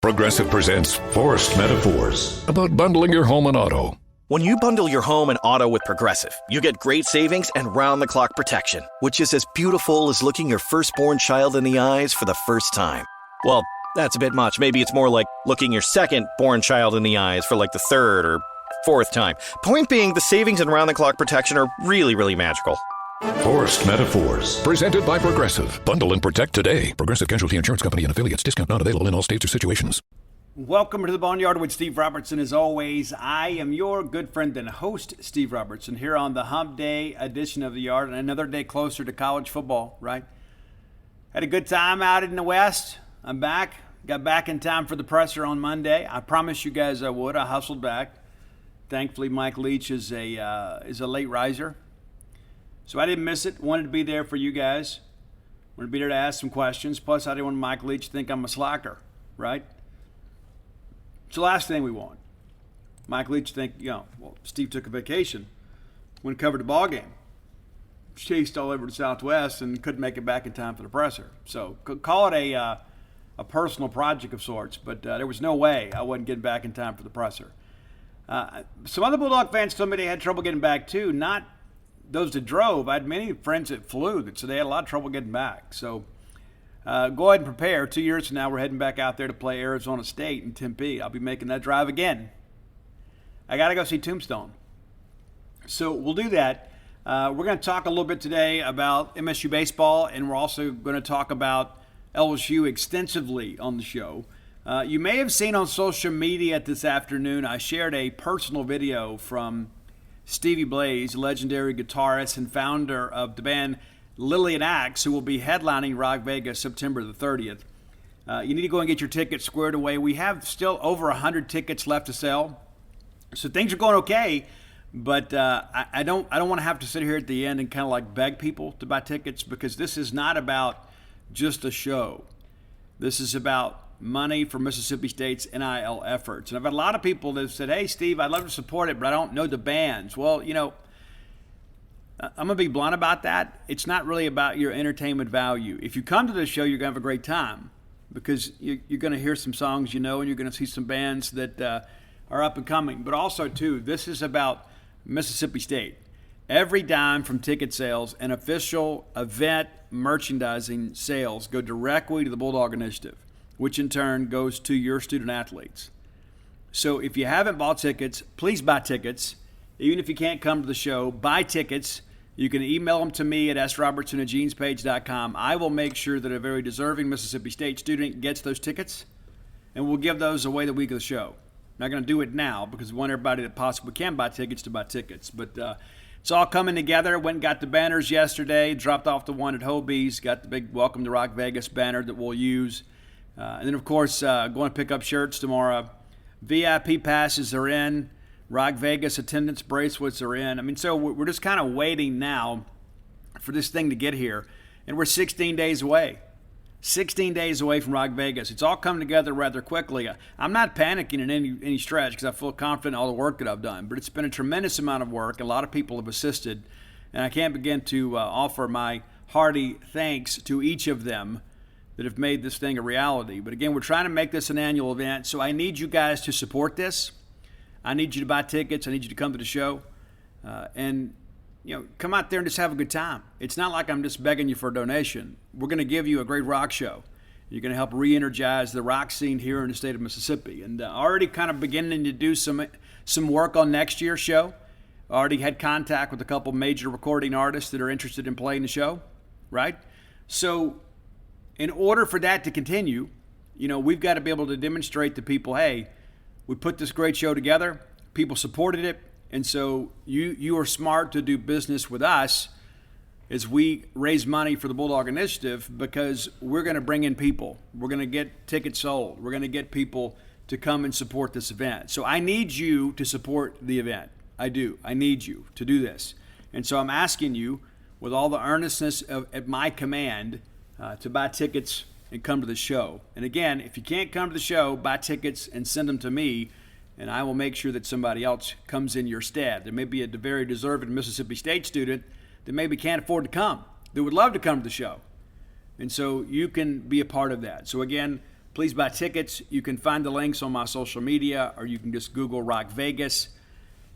Progressive presents Forced Metaphors about bundling your home and auto. When you bundle your home and auto with Progressive, you get great savings and round-the-clock protection, which is as beautiful as looking your firstborn child in the eyes for the first time. Well, that's a bit much. Maybe it's more like looking your second-born child in the eyes for like the third or fourth time. Point being, the savings and round-the-clock protection are really, really magical. Forced Metaphors, presented by Progressive. Bundle and protect today. Progressive Casualty Insurance Company and affiliates. Discount not available in all states or situations. Welcome to the Boneyard with Steve Robertson. As always, I am your good friend and host, Steve Robertson, here on the Hump Day edition of the Yard, and another day closer to college football, right? Had a good time out in the West. I'm back. Got back in time for the presser on Monday. I promised you guys I would. I hustled back. Thankfully, Mike Leach is a late riser. So I didn't miss it. Wanted to be there for you guys. Wanted to be there to ask some questions. Plus, I didn't want Mike Leach to think I'm a slacker, right? It's the last thing we want. Mike Leach think, Steve took a vacation. Went and covered the ball game. Chased all over the Southwest and couldn't make it back in time for the presser. So call it a personal project of sorts, but there was no way I wasn't getting back in time for the presser. Some other Bulldog fans told me they had trouble getting back too. Not those that drove. I had many friends that flew, so they had a lot of trouble getting back. So go ahead and prepare. 2 years from now, we're heading back out there to play Arizona State in Tempe. I'll be making that drive again. I got to go see Tombstone. So we'll do that. We're going to talk a little bit today about MSU baseball, and we're also going to talk about LSU extensively on the show. You may have seen on social media this afternoon, I shared a personal video from Stevie Blaze, legendary guitarist and founder of the band Lillian Axe, who will be headlining Rock Vegas September the 30th. You need to go and get your tickets squared away. We have still over 100 tickets left to sell, so things are going okay. But I don't want to have to sit here at the end and kind of like beg people to buy tickets, because this is not about just a show. This is about money for Mississippi State's NIL efforts. And I've had a lot of people that have said, hey, Steve, I'd love to support it, but I don't know the bands. Well, I'm going to be blunt about that. It's not really about your entertainment value. If you come to the show, you're going to have a great time, because you're going to hear some songs and you're going to see some bands that are up and coming. But also, too, this is about Mississippi State. Every dime from ticket sales and official event merchandising sales go directly to the Bulldog Initiative, which in turn goes to your student athletes. So if you haven't bought tickets, please buy tickets. Even if you can't come to the show, buy tickets. You can email them to me at srobertson@genespage.com. I will make sure that a very deserving Mississippi State student gets those tickets, and we'll give those away the week of the show. I'm not going to do it now, because we want everybody that possibly can buy tickets to buy tickets. But it's all coming together. Went and got the banners yesterday, dropped off the one at Hobie's, got the big Welcome to Rock Vegas banner that we'll use. And then, of course, going to pick up shirts tomorrow. VIP passes are in. Rock Vegas attendance bracelets are in. So we're just kind of waiting now for this thing to get here. And we're 16 days away. 16 days away from Rock Vegas. It's all coming together rather quickly. I'm not panicking in any stretch, because I feel confident in all the work that I've done. But it's been a tremendous amount of work. A lot of people have assisted. And I can't begin to offer my hearty thanks to each of them that have made this thing a reality. But again, we're trying to make this an annual event, so I need you guys to support this. I need you to buy tickets. I need you to come to the show. And come out there and just have a good time. It's not like I'm just begging you for a donation. We're going to give you a great rock show. You're going to help re-energize the rock scene here in the state of Mississippi. And already kind of beginning to do some work on next year's show. Already had contact with a couple major recording artists that are interested in playing the show, right? So in order for that to continue, we've got to be able to demonstrate to people, hey, we put this great show together, people supported it, and so you are smart to do business with us as we raise money for the Bulldog Initiative, because we're going to bring in people. We're going to get tickets sold. We're going to get people to come and support this event. So I need you to support the event. I do. I need you to do this. And so I'm asking you, with all the earnestness at my command, to buy tickets and come to the show. And again, if you can't come to the show, buy tickets and send them to me, and I will make sure that somebody else comes in your stead. There may be a very deserving Mississippi State student that maybe can't afford to come, that would love to come to the show. And so you can be a part of that. So again, Please buy tickets. You can find the links on my social media, or you can just Google Rock Vegas,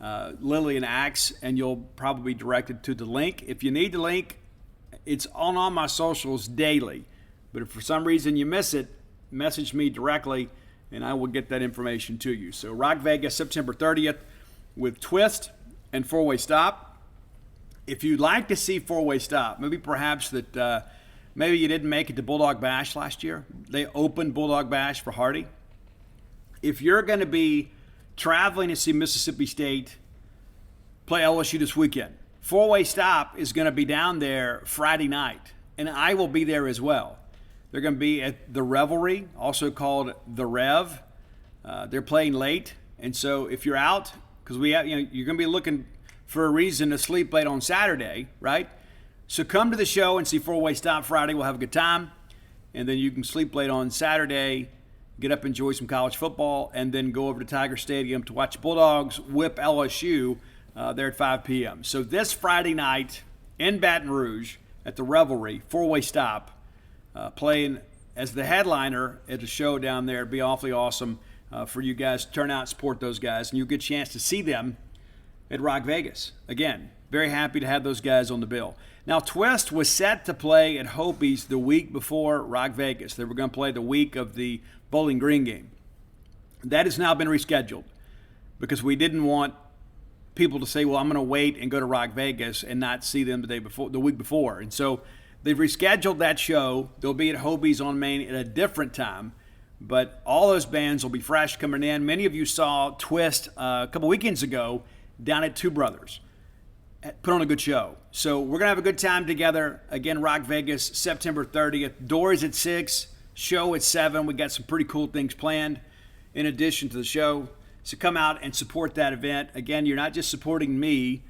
Lily and Axe, and you'll probably be directed to the link. If you need the link, it's on all my socials daily. But if for some reason you miss it, message me directly, and I will get that information to you. So Rock Vegas, September 30th, with Twist and Four-Way Stop. If you'd like to see Four-Way Stop, maybe perhaps that maybe you didn't make it to Bulldog Bash last year. They opened Bulldog Bash for Hardy. If you're going to be traveling to see Mississippi State play LSU this weekend, Four-Way Stop is going to be down there Friday night, and I will be there as well. They're going to be at the Revelry, also called the Rev. They're playing late, and so if you're out, because you're going to be looking for a reason to sleep late on Saturday, right? So come to the show and see Four-Way Stop Friday. We'll have a good time, and then you can sleep late on Saturday, get up, enjoy some college football, and then go over to Tiger Stadium to watch Bulldogs whip LSU there at 5 p.m. So this Friday night in Baton Rouge at the Revelry, Four-Way Stop, playing as the headliner at the show down there. It'd be awfully awesome for you guys to turn out and support those guys, and you'll get a chance to see them at Rock Vegas. Again, very happy to have those guys on the bill. Now, Twist was set to play at Hopi's the week before Rock Vegas. They were going to play the week of the Bowling Green game. That has now been rescheduled because we didn't want people to say, well, I'm going to wait and go to Rock Vegas and not see them the week before. And so they've rescheduled that show. They'll be at Hopi's on Main at a different time, but all those bands will be fresh coming in. Many of you saw Twist a couple weekends ago down at Two Brothers. Put on a good show. So we're going to have a good time together. Again, Rock Vegas, September 30th. Doors at 6, show at 7. We got some pretty cool things planned in addition to the show. So come out and support that event. Again, you're not just supporting me,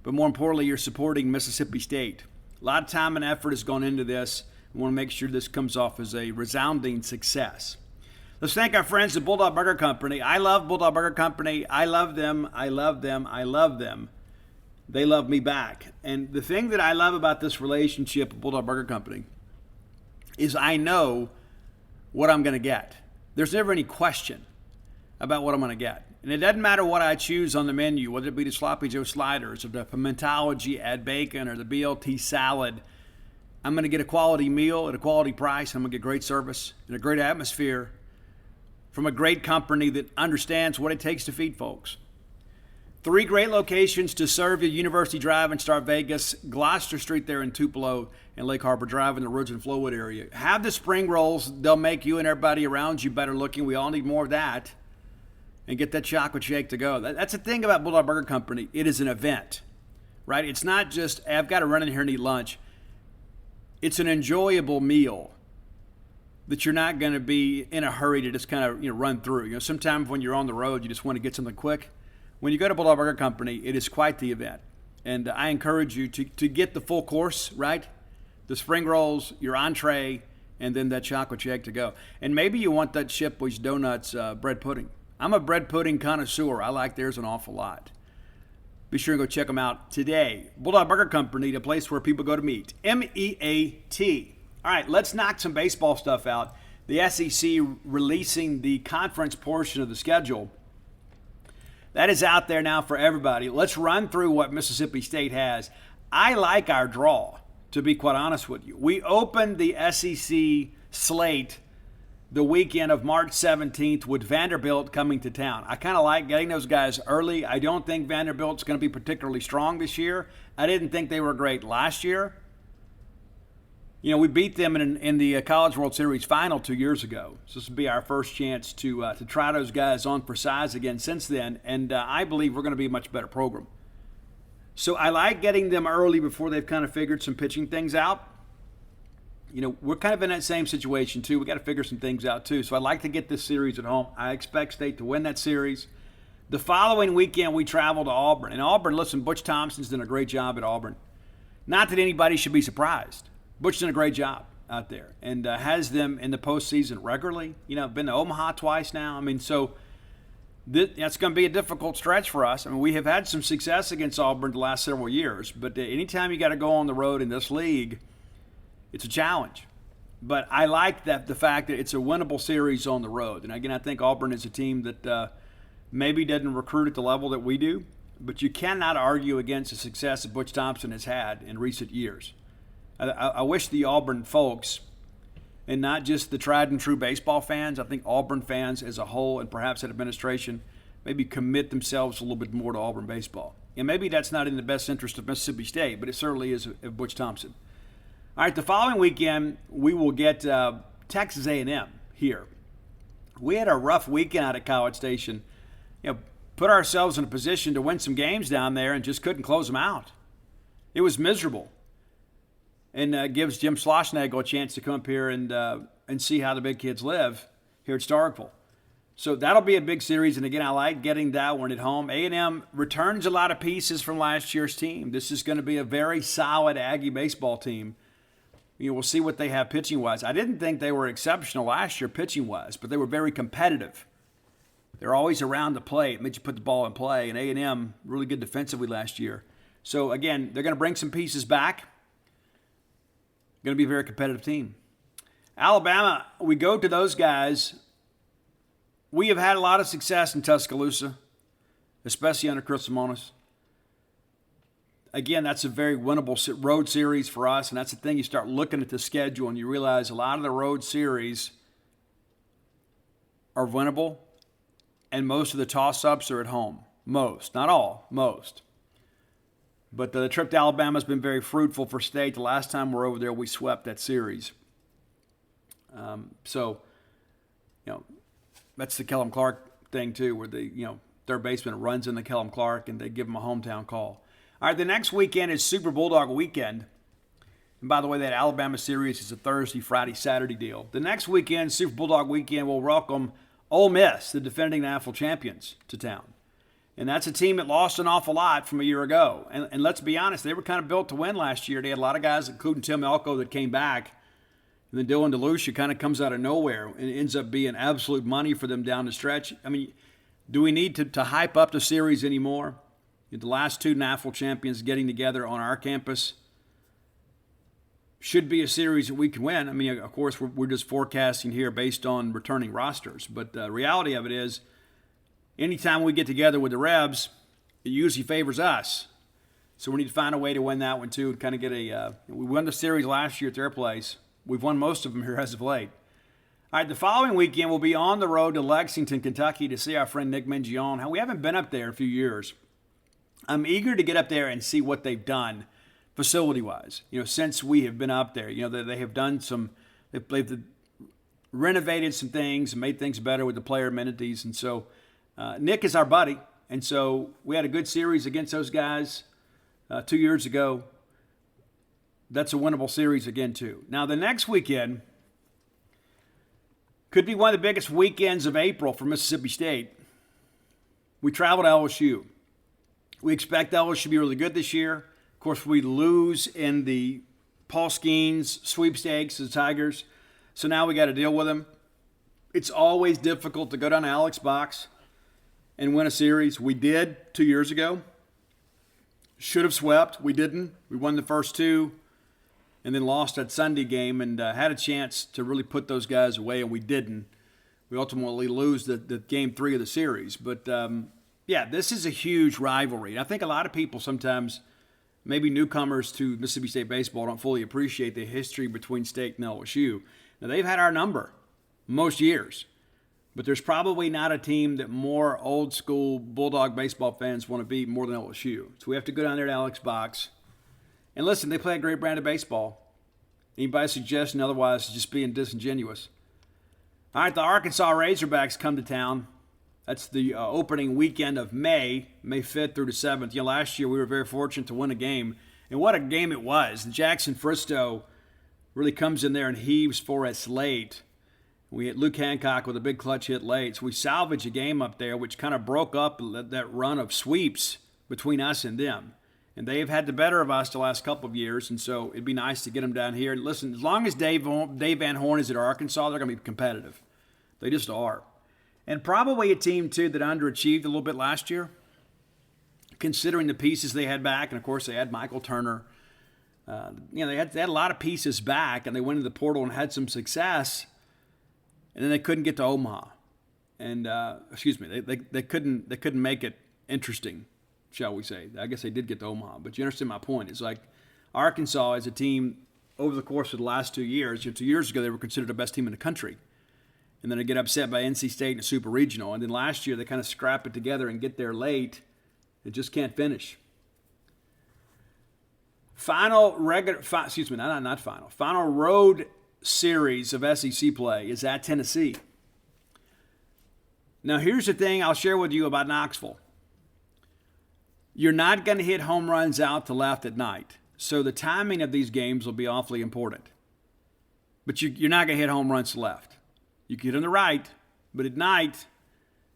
but more importantly, you're supporting Mississippi State. A lot of time and effort has gone into this. We want to make sure this comes off as a resounding success. Let's thank our friends at Bulldog Burger Company. I love Bulldog Burger Company. I love them. I love them. I love them. They love me back. And the thing that I love about this relationship with Bulldog Burger Company is I know what I'm going to get. There's never any question about what I'm going to get. And it doesn't matter what I choose on the menu, whether it be the Sloppy Joe sliders or the pimentology, add bacon, or the BLT salad. I'm going to get a quality meal at a quality price. I'm going to get great service and a great atmosphere from a great company that understands what it takes to feed folks. 3 great locations to serve you: University Drive in Star Vegas, Gloucester Street there in Tupelo, and Lake Harbor Drive in the Ridge and Flowwood area. Have the spring rolls. They'll make you and everybody around you better looking. We all need more of that. And get that chocolate shake to go. That's the thing about Bulldog Burger Company. It is an event, right? It's not just, hey, I've got to run in here and eat lunch. It's an enjoyable meal that you're not going to be in a hurry to just kind of run through. Sometimes when you're on the road, you just want to get something quick. When you go to Bulldog Burger Company, it is quite the event. And I encourage you to get the full course, right? The spring rolls, your entree, and then that chocolate shake to go. And maybe you want that Shipley's Donuts bread pudding. I'm a bread pudding connoisseur. I like theirs an awful lot. Be sure to go check them out today. Bulldog Burger Company, the place where people go to meet. MEAT. All right, let's knock some baseball stuff out. The SEC releasing the conference portion of the schedule. That is out there now for everybody. Let's run through what Mississippi State has. I like our draw, to be quite honest with you. We opened the SEC slate the weekend of March 17th with Vanderbilt coming to town. I kind of like getting those guys early. I don't think Vanderbilt's going to be particularly strong this year. I didn't think they were great last year. We beat them in the College World Series final 2 years ago. So this will be our first chance to try those guys on for size again since then. And I believe we're going to be a much better program. So I like getting them early before they've kind of figured some pitching things out. We're kind of in that same situation, too. We got to figure some things out, too. So I'd like to get this series at home. I expect State to win that series. The following weekend, we travel to Auburn. And Auburn, listen, Butch Thompson's done a great job at Auburn. Not that anybody should be surprised. Butch's done a great job out there and has them in the postseason regularly. Been to Omaha twice now. So that's going to be a difficult stretch for us. We have had some success against Auburn the last several years. But anytime you got to go on the road in this league, it's a challenge. But I like the fact that it's a winnable series on the road. And again, I think Auburn is a team that maybe doesn't recruit at the level that we do, but you cannot argue against the success that Butch Thompson has had in recent years. I wish the Auburn folks, and not just the tried and true baseball fans, I think Auburn fans as a whole and perhaps that administration maybe commit themselves a little bit more to Auburn baseball. And maybe that's not in the best interest of Mississippi State, but it certainly is of Butch Thompson. All right, the following weekend, we will get Texas A&M here. We had a rough weekend out at College Station. Put ourselves in a position to win some games down there and just couldn't close them out. It was miserable. And gives Jim Schlossnagle a chance to come up here and see how the big kids live here at Starkville. So that'll be a big series. And again, I like getting that one at home. A&M returns a lot of pieces from last year's team. This is going to be a very solid Aggie baseball team. We'll see what they have pitching-wise. I didn't think they were exceptional last year pitching-wise, but they were very competitive. They're always around the plate, made you put the ball in play. And A&M, really good defensively last year. So, again, they're going to bring some pieces back. Going to be a very competitive team. Alabama, we go to those guys. We have had a lot of success in Tuscaloosa, especially under Chris Lemonis. Again, that's a very winnable road series for us, and that's the thing. You start looking at the schedule and you realize a lot of the road series are winnable, and most of the toss-ups are at home. Most, not all, most. But the trip to Alabama has been very fruitful for State. The last time we were over there, we swept that series. That's the Kellum Clark thing too, where third baseman runs into Kellum Clark and they give him a hometown call. All right, the next weekend is Super Bulldog weekend. And by the way, that Alabama series is a Thursday, Friday, Saturday deal. The next weekend, Super Bulldog weekend, will welcome Ole Miss, the defending national champions, to town. And that's a team that lost an awful lot from a year ago. And let's be honest, they were kind of built to win last year. They had a lot of guys, including Tim Elko, that came back. And then Dylan DeLucia kind of comes out of nowhere and ends up being absolute money for them down the stretch. I mean, do we need to hype up the series anymore? The last two NAFL champions getting together on our campus should be a series that we can win. I mean, of course, we're just forecasting here based on returning rosters. But the reality of it is, anytime we get together with the Rebs, it usually favors us. So we need to find a way to win that one too and kind of get we won the series last year at their place. We've won most of them here as of late. All right, the following weekend we'll be on the road to Lexington, Kentucky to see our friend Nick Mingione. We haven't been up there in a few years. I'm eager to get up there and see what they've done facility-wise, since we have been up there. They have done they've renovated some things and made things better with the player amenities. And so Nick is our buddy. And so we had a good series against those guys 2 years ago. That's a winnable series again, too. Now, the next weekend could be one of the biggest weekends of April for Mississippi State. We travel to LSU. We expect LSU to be really good this year. Of course, we lose in the Paul Skeens sweepstakes, the Tigers. So now we got to deal with them. It's always difficult to go down to Alex Box and win a series. We did 2 years ago. Should have swept. We didn't. We won the first two and then lost that Sunday game and had a chance to really put those guys away, and we didn't. We ultimately lose the game 3 of the series. But, this is a huge rivalry. I think a lot of people sometimes, maybe newcomers to Mississippi State baseball, don't fully appreciate the history between State and LSU. Now, they've had our number most years, but there's probably not a team that more old-school Bulldog baseball fans want to beat more than LSU. So we have to go down there to Alex Box. And listen, they play a great brand of baseball. Anybody suggesting otherwise is just being disingenuous. All right, the Arkansas Razorbacks come to town. That's the opening weekend of May 5th through the 7th. Last year we were very fortunate to win a game. And what a game it was. Jackson Fristow really comes in there and heaves for us late. We hit Luke Hancock with a big clutch hit late. So we salvaged a game up there, which kind of broke up that run of sweeps between us and them. And they've had the better of us the last couple of years, and so it'd be nice to get them down here. And listen, as long as Dave Van Horn is at Arkansas, they're going to be competitive. They just are. And probably a team, too, that underachieved a little bit last year, considering the pieces they had back. And, of course, they had Michael Turner. They had a lot of pieces back, and they went into the portal and had some success, and then they couldn't get to Omaha. And they couldn't make it interesting, shall we say. I guess they did get to Omaha, but you understand my point. It's like Arkansas as a team over the course of the last 2 years. 2 years ago, they were considered the best team in the country. And then they get upset by NC State in a super regional. And then last year, they kind of scrap it together and get there late. They just can't finish. Final road series of SEC play is at Tennessee. Now, here's the thing I'll share with you about Knoxville. You're not going to hit home runs out to left at night. So the timing of these games will be awfully important. But you're not going to hit home runs to left. You can hit on the right, but at night,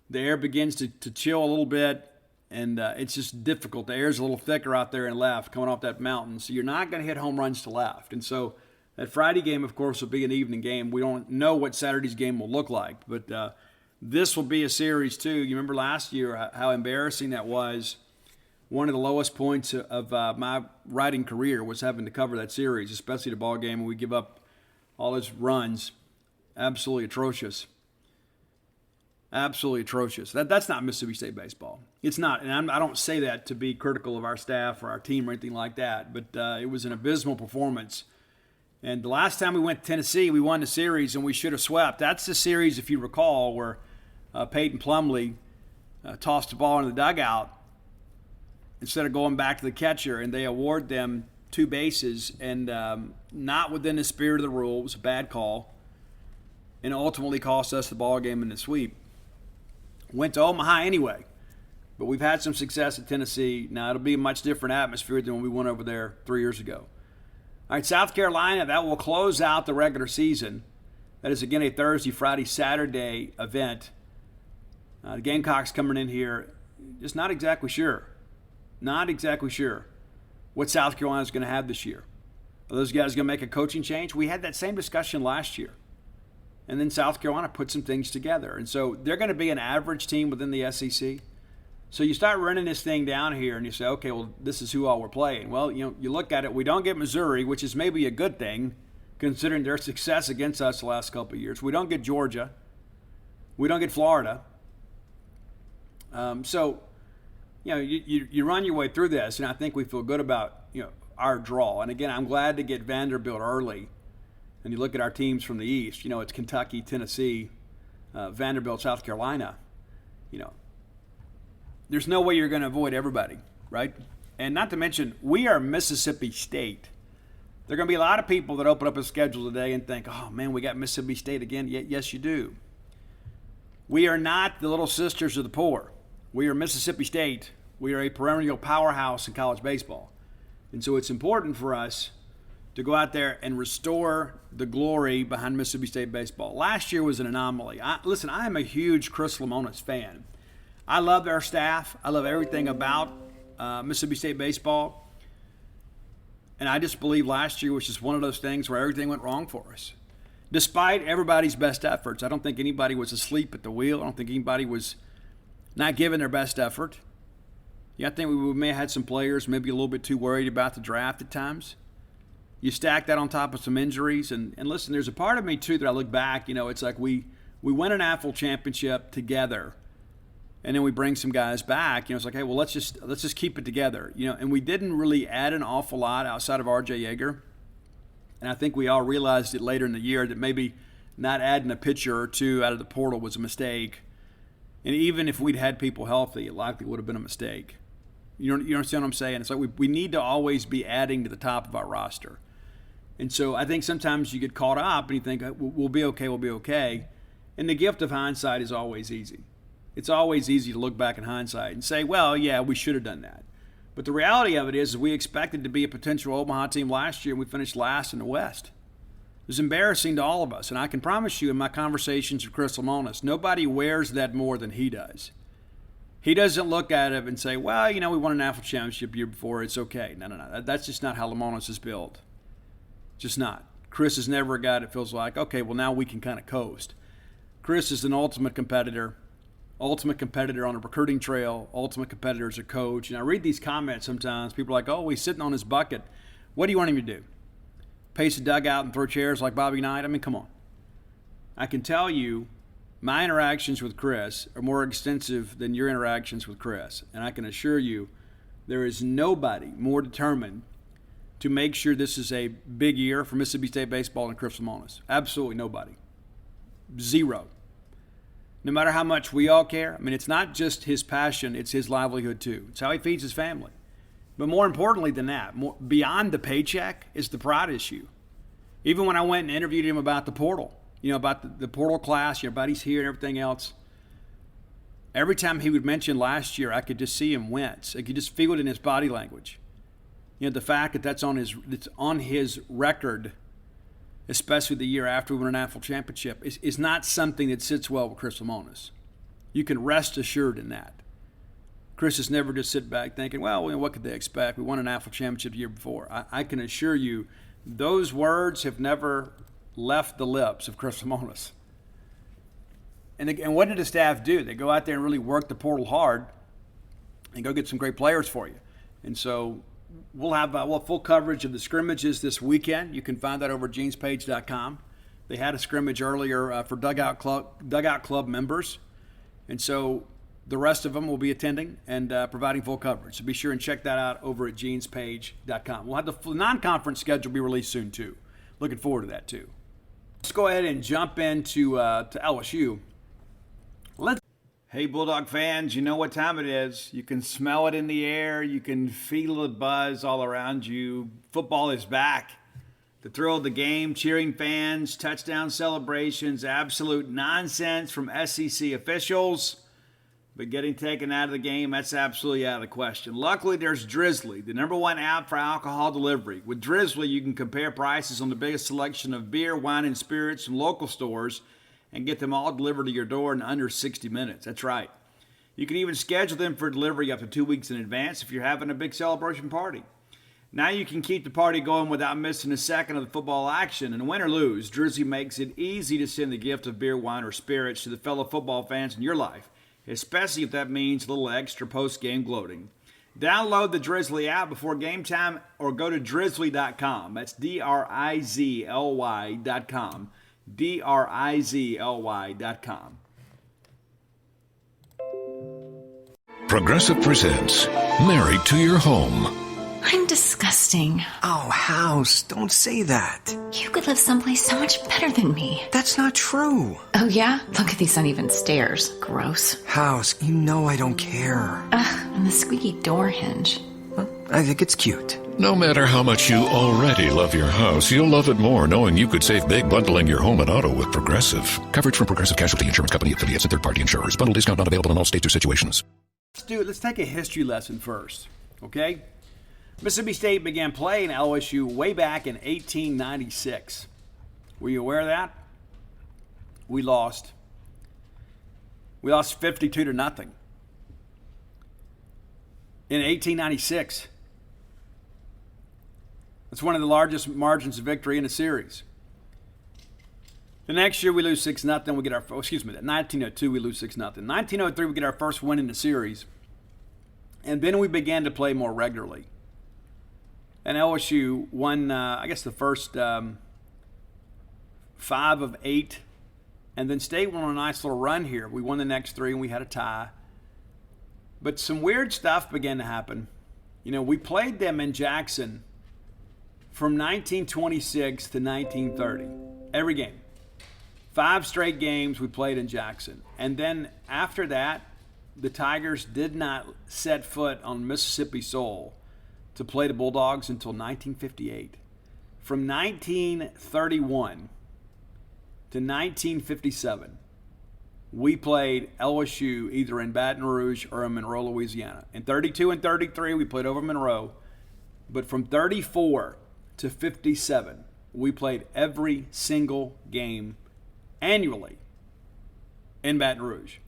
the air begins to chill a little bit, and it's just difficult. The air's a little thicker out there in left coming off that mountain. So you're not going to hit home runs to left. And so that Friday game, of course, will be an evening game. We don't know what Saturday's game will look like, but this will be a series, too. You remember last year how embarrassing that was. One of the lowest points of my writing career was having to cover that series, especially the ball game when we give up all those runs. Absolutely atrocious. Absolutely atrocious. That's not Mississippi State baseball. It's not, and I don't say that to be critical of our staff or our team or anything like that, but it was an abysmal performance. And the last time we went to Tennessee, we won the series, and we should have swept. That's the series, if you recall, where Peyton Plumlee tossed the ball into the dugout instead of going back to the catcher, and they award them 2 bases, and not within the spirit of the rule. It was a bad call, and ultimately cost us the ball game in the sweep. Went to Omaha anyway, but we've had some success at Tennessee. Now, it'll be a much different atmosphere than when we went over there 3 years ago. All right, South Carolina, that will close out the regular season. That is, again, a Thursday, Friday, Saturday event. The Gamecocks coming in here, just not exactly sure. Not exactly sure what South Carolina's going to have this year. Are those guys going to make a coaching change? We had that same discussion last year. And then South Carolina put some things together. And so they're going to be an average team within the SEC. So you start running this thing down here and you say, okay, well, this is who all we're playing. Well, you look at it, we don't get Missouri, which is maybe a good thing considering their success against us the last couple of years. We don't get Georgia. We don't get Florida. You run your way through this, and I think we feel good about, our draw. And again, I'm glad to get Vanderbilt early. And you look at our teams from the East, it's Kentucky, Tennessee, Vanderbilt, South Carolina. There's no way you're going to avoid everybody, right? And not to mention, we are Mississippi State. There are going to be a lot of people that open up a schedule today and think, oh, man, we got Mississippi State again. Yes, you do. We are not the little sisters of the poor. We are Mississippi State. We are a perennial powerhouse in college baseball. And so it's important for us to go out there and restore the glory behind Mississippi State baseball. Last year was an anomaly. I am a huge Chris Lemonis fan. I love our staff. I love everything about Mississippi State baseball. And I just believe last year was just one of those things where everything went wrong for us. Despite everybody's best efforts, I don't think anybody was asleep at the wheel. I don't think anybody was not giving their best effort. I think we may have had some players maybe a little bit too worried about the draft at times. You stack that on top of some injuries. And listen, there's a part of me, too, that I look back. It's like we win an AFL championship together, and then we bring some guys back. It's like, hey, well, let's just keep it together. And we didn't really add an awful lot outside of R.J. Yeager. And I think we all realized it later in the year that maybe not adding a pitcher or two out of the portal was a mistake. And even if we'd had people healthy, it likely would have been a mistake. You understand what I'm saying? It's like we need to always be adding to the top of our roster. And so I think sometimes you get caught up and you think, we'll be okay. And the gift of hindsight is always easy. It's always easy to look back in hindsight and say, well, yeah, we should have done that. But the reality of it is we expected to be a potential Omaha team last year, and we finished last in the West. It was embarrassing to all of us. And I can promise you in my conversations with Chris Lemonis, nobody wears that more than he does. He doesn't look at it and say, well, we won an AFL championship year before. It's okay. No. That's just not how Lemonis is built. Just not. Chris is never a guy that feels like, okay, well, now we can kind of coast. Chris is an ultimate competitor on a recruiting trail, ultimate competitor as a coach. And I read these comments sometimes. People are like, oh, he's sitting on his bucket. What do you want him to do? Pace the dugout and throw chairs like Bobby Knight? I mean, come on. I can tell you my interactions with Chris are more extensive than your interactions with Chris. And I can assure you there is nobody more determined to make sure this is a big year for Mississippi State baseball than Chris Lemonis. Absolutely nobody. Zero. No matter how much we all care. I mean, it's not just his passion, it's his livelihood too. It's how he feeds his family. But more importantly than that, beyond the paycheck is the pride issue. Even when I went and interviewed him about the portal, about the portal class, your buddy's here and everything else, every time he would mention last year, I could just see him wince. I could just feel it in his body language. The fact that that's on his record, especially the year after we won a national championship, is not something that sits well with Chris Lemonis. You can rest assured in that. Chris has never just sit back thinking, well, what could they expect? We won a national championship the year before. I can assure you those words have never left the lips of Chris Lemonis. And what did the staff do? They go out there and really work the portal hard and go get some great players for you. And so we'll have full coverage of the scrimmages this weekend. You can find that over at genespage.com. They had a scrimmage earlier for Dugout Club members. And so the rest of them will be attending and providing full coverage. So be sure and check that out over at genespage.com. We'll have the non-conference schedule be released soon, too. Looking forward to that, too. Let's go ahead and jump into to LSU. Hey, Bulldog fans, you know what time it is. You can smell it in the air. You can feel the buzz all around you. Football is back. The thrill of the game, cheering fans, touchdown celebrations, absolute nonsense from SEC officials. But getting taken out of the game, that's absolutely out of the question. Luckily, there's Drizzly, the #1 app for alcohol delivery. With Drizzly, you can compare prices on the biggest selection of beer, wine, and spirits from local stores and get them all delivered to your door in under 60 minutes. That's right. You can even schedule them for delivery up to 2 weeks in advance if you're having a big celebration party. Now you can keep the party going without missing a second of the football action. And win or lose, Drizzly makes it easy to send the gift of beer, wine, or spirits to the fellow football fans in your life, especially if that means a little extra post-game gloating. Download the Drizzly app before game time or go to drizzly.com. That's DRIZLY.com. DRIZLY.com. Progressive presents Married to Your Home. I'm disgusting. Oh, House, don't say that. You could live someplace so much better than me. That's not true. Oh, yeah? Look at these uneven stairs. Gross. House, you know I don't care. Ugh, and the squeaky door hinge. Well, I think it's cute. No matter how much you already love your house, you'll love it more knowing you could save big bundling your home and auto with Progressive. Coverage from Progressive Casualty Insurance Company, affiliates, and third-party insurers. Bundle discount not available in all states or situations. Let's take a history lesson first, okay? Mississippi State began playing LSU way back in 1896. Were you aware of that? We lost. We lost 52-0 in 1896. That's one of the largest margins of victory in a series. The next year we lose 6-0. We get our 1902 we lose 6-0. 1903 we get our first win in the series, and then we began to play more regularly. And LSU won, the first 5 of 8, and then State went on a nice little run here. We won the next 3, and we had a tie. But some weird stuff began to happen. We played them in Jackson from 1926 to 1930, every game. 5 straight games we played in Jackson. And then after that, the Tigers did not set foot on Mississippi soil to play the Bulldogs until 1958. From 1931 to 1957, we played LSU either in Baton Rouge or in Monroe, Louisiana. In 32 and 33, we played over Monroe. But from 34 to 57, we played every single game annually in Baton Rouge.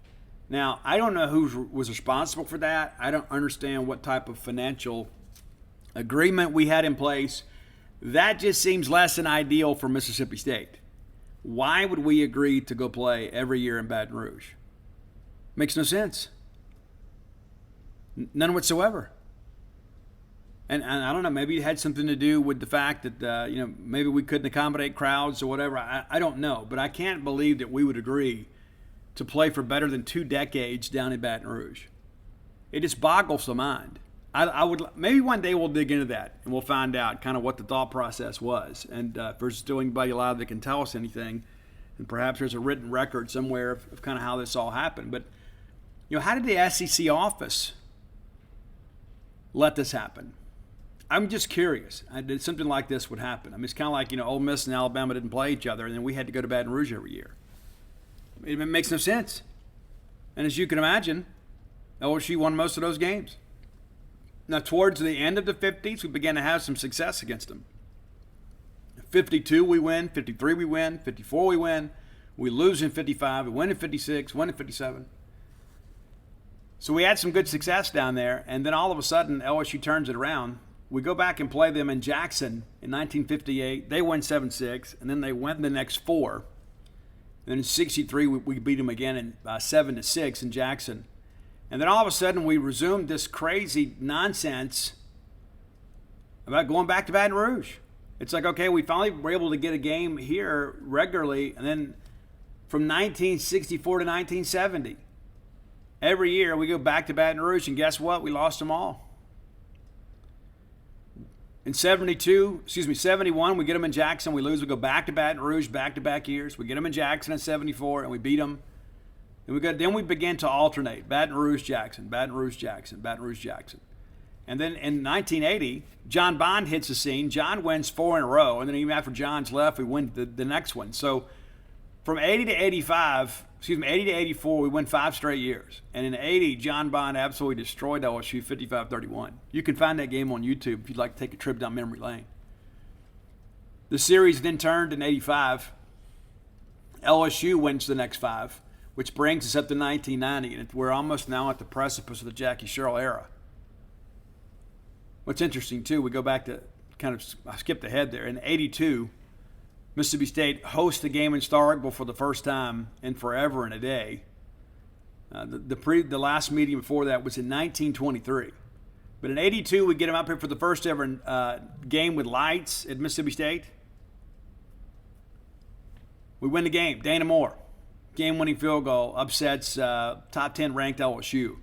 Now, I don't know who was responsible for that. I don't understand what type of financial agreement we had in place. That just seems less than ideal for Mississippi State. Why would we agree to go play every year in Baton Rouge? Makes no sense. None whatsoever. And I don't know, maybe it had something to do with the fact that, maybe we couldn't accommodate crowds or whatever. I don't know. But I can't believe that we would agree to play for better than 2 decades down in Baton Rouge. It just boggles the mind. I would maybe one day we'll dig into that and we'll find out kind of what the thought process was. And if there's still anybody alive that can tell us anything, and perhaps there's a written record somewhere of kind of how this all happened. But, how did the SEC office let this happen? I'm just curious. Did something like this would happen? I mean, it's kind of like, Ole Miss and Alabama didn't play each other, and then we had to go to Baton Rouge every year. It makes no sense. And as you can imagine, LSU won most of those games. Now, towards the end of the 50s, we began to have some success against them. 52 we win, 53 we win, 54 we win. We lose in 55, we win in 56, win in 57. So we had some good success down there, and then all of a sudden, LSU turns it around. We go back and play them in Jackson in 1958. They win 7-6, and then they win the next 4. Then in 63, we beat them again in 7-6 in Jackson. And then all of a sudden, we resumed this crazy nonsense about going back to Baton Rouge. It's like, okay, we finally were able to get a game here regularly, and then from 1964 to 1970, every year we go back to Baton Rouge, and guess what? We lost them all. In 71, we get them in Jackson, we lose, we go back to Baton Rouge, back-to-back years. We get them in Jackson in 74, and we beat them. And then we begin to alternate, Baton Rouge, Jackson, Baton Rouge, Jackson, Baton Rouge, Jackson. And then in 1980, John Bond hits the scene. John wins 4 in a row, and then even after John's left, we win the next one. So from 80 to 84, we win 5 straight years. And in 80, John Bond absolutely destroyed LSU 55-31. You can find that game on YouTube if you'd like to take a trip down memory lane. The series then turned in 85. LSU wins the next 5, which brings us up to 1990. And we're almost now at the precipice of the Jackie Sherrill era. What's interesting, too, we go back to I skipped ahead there. In 82, Mississippi State hosts the game in Starkville for the first time in forever and a day. The last meeting before that was in 1923. But in 82, we get them up here for the first ever game with lights at Mississippi State. We win the game. Dana Moore, game-winning field goal, upsets top 10 ranked LSU,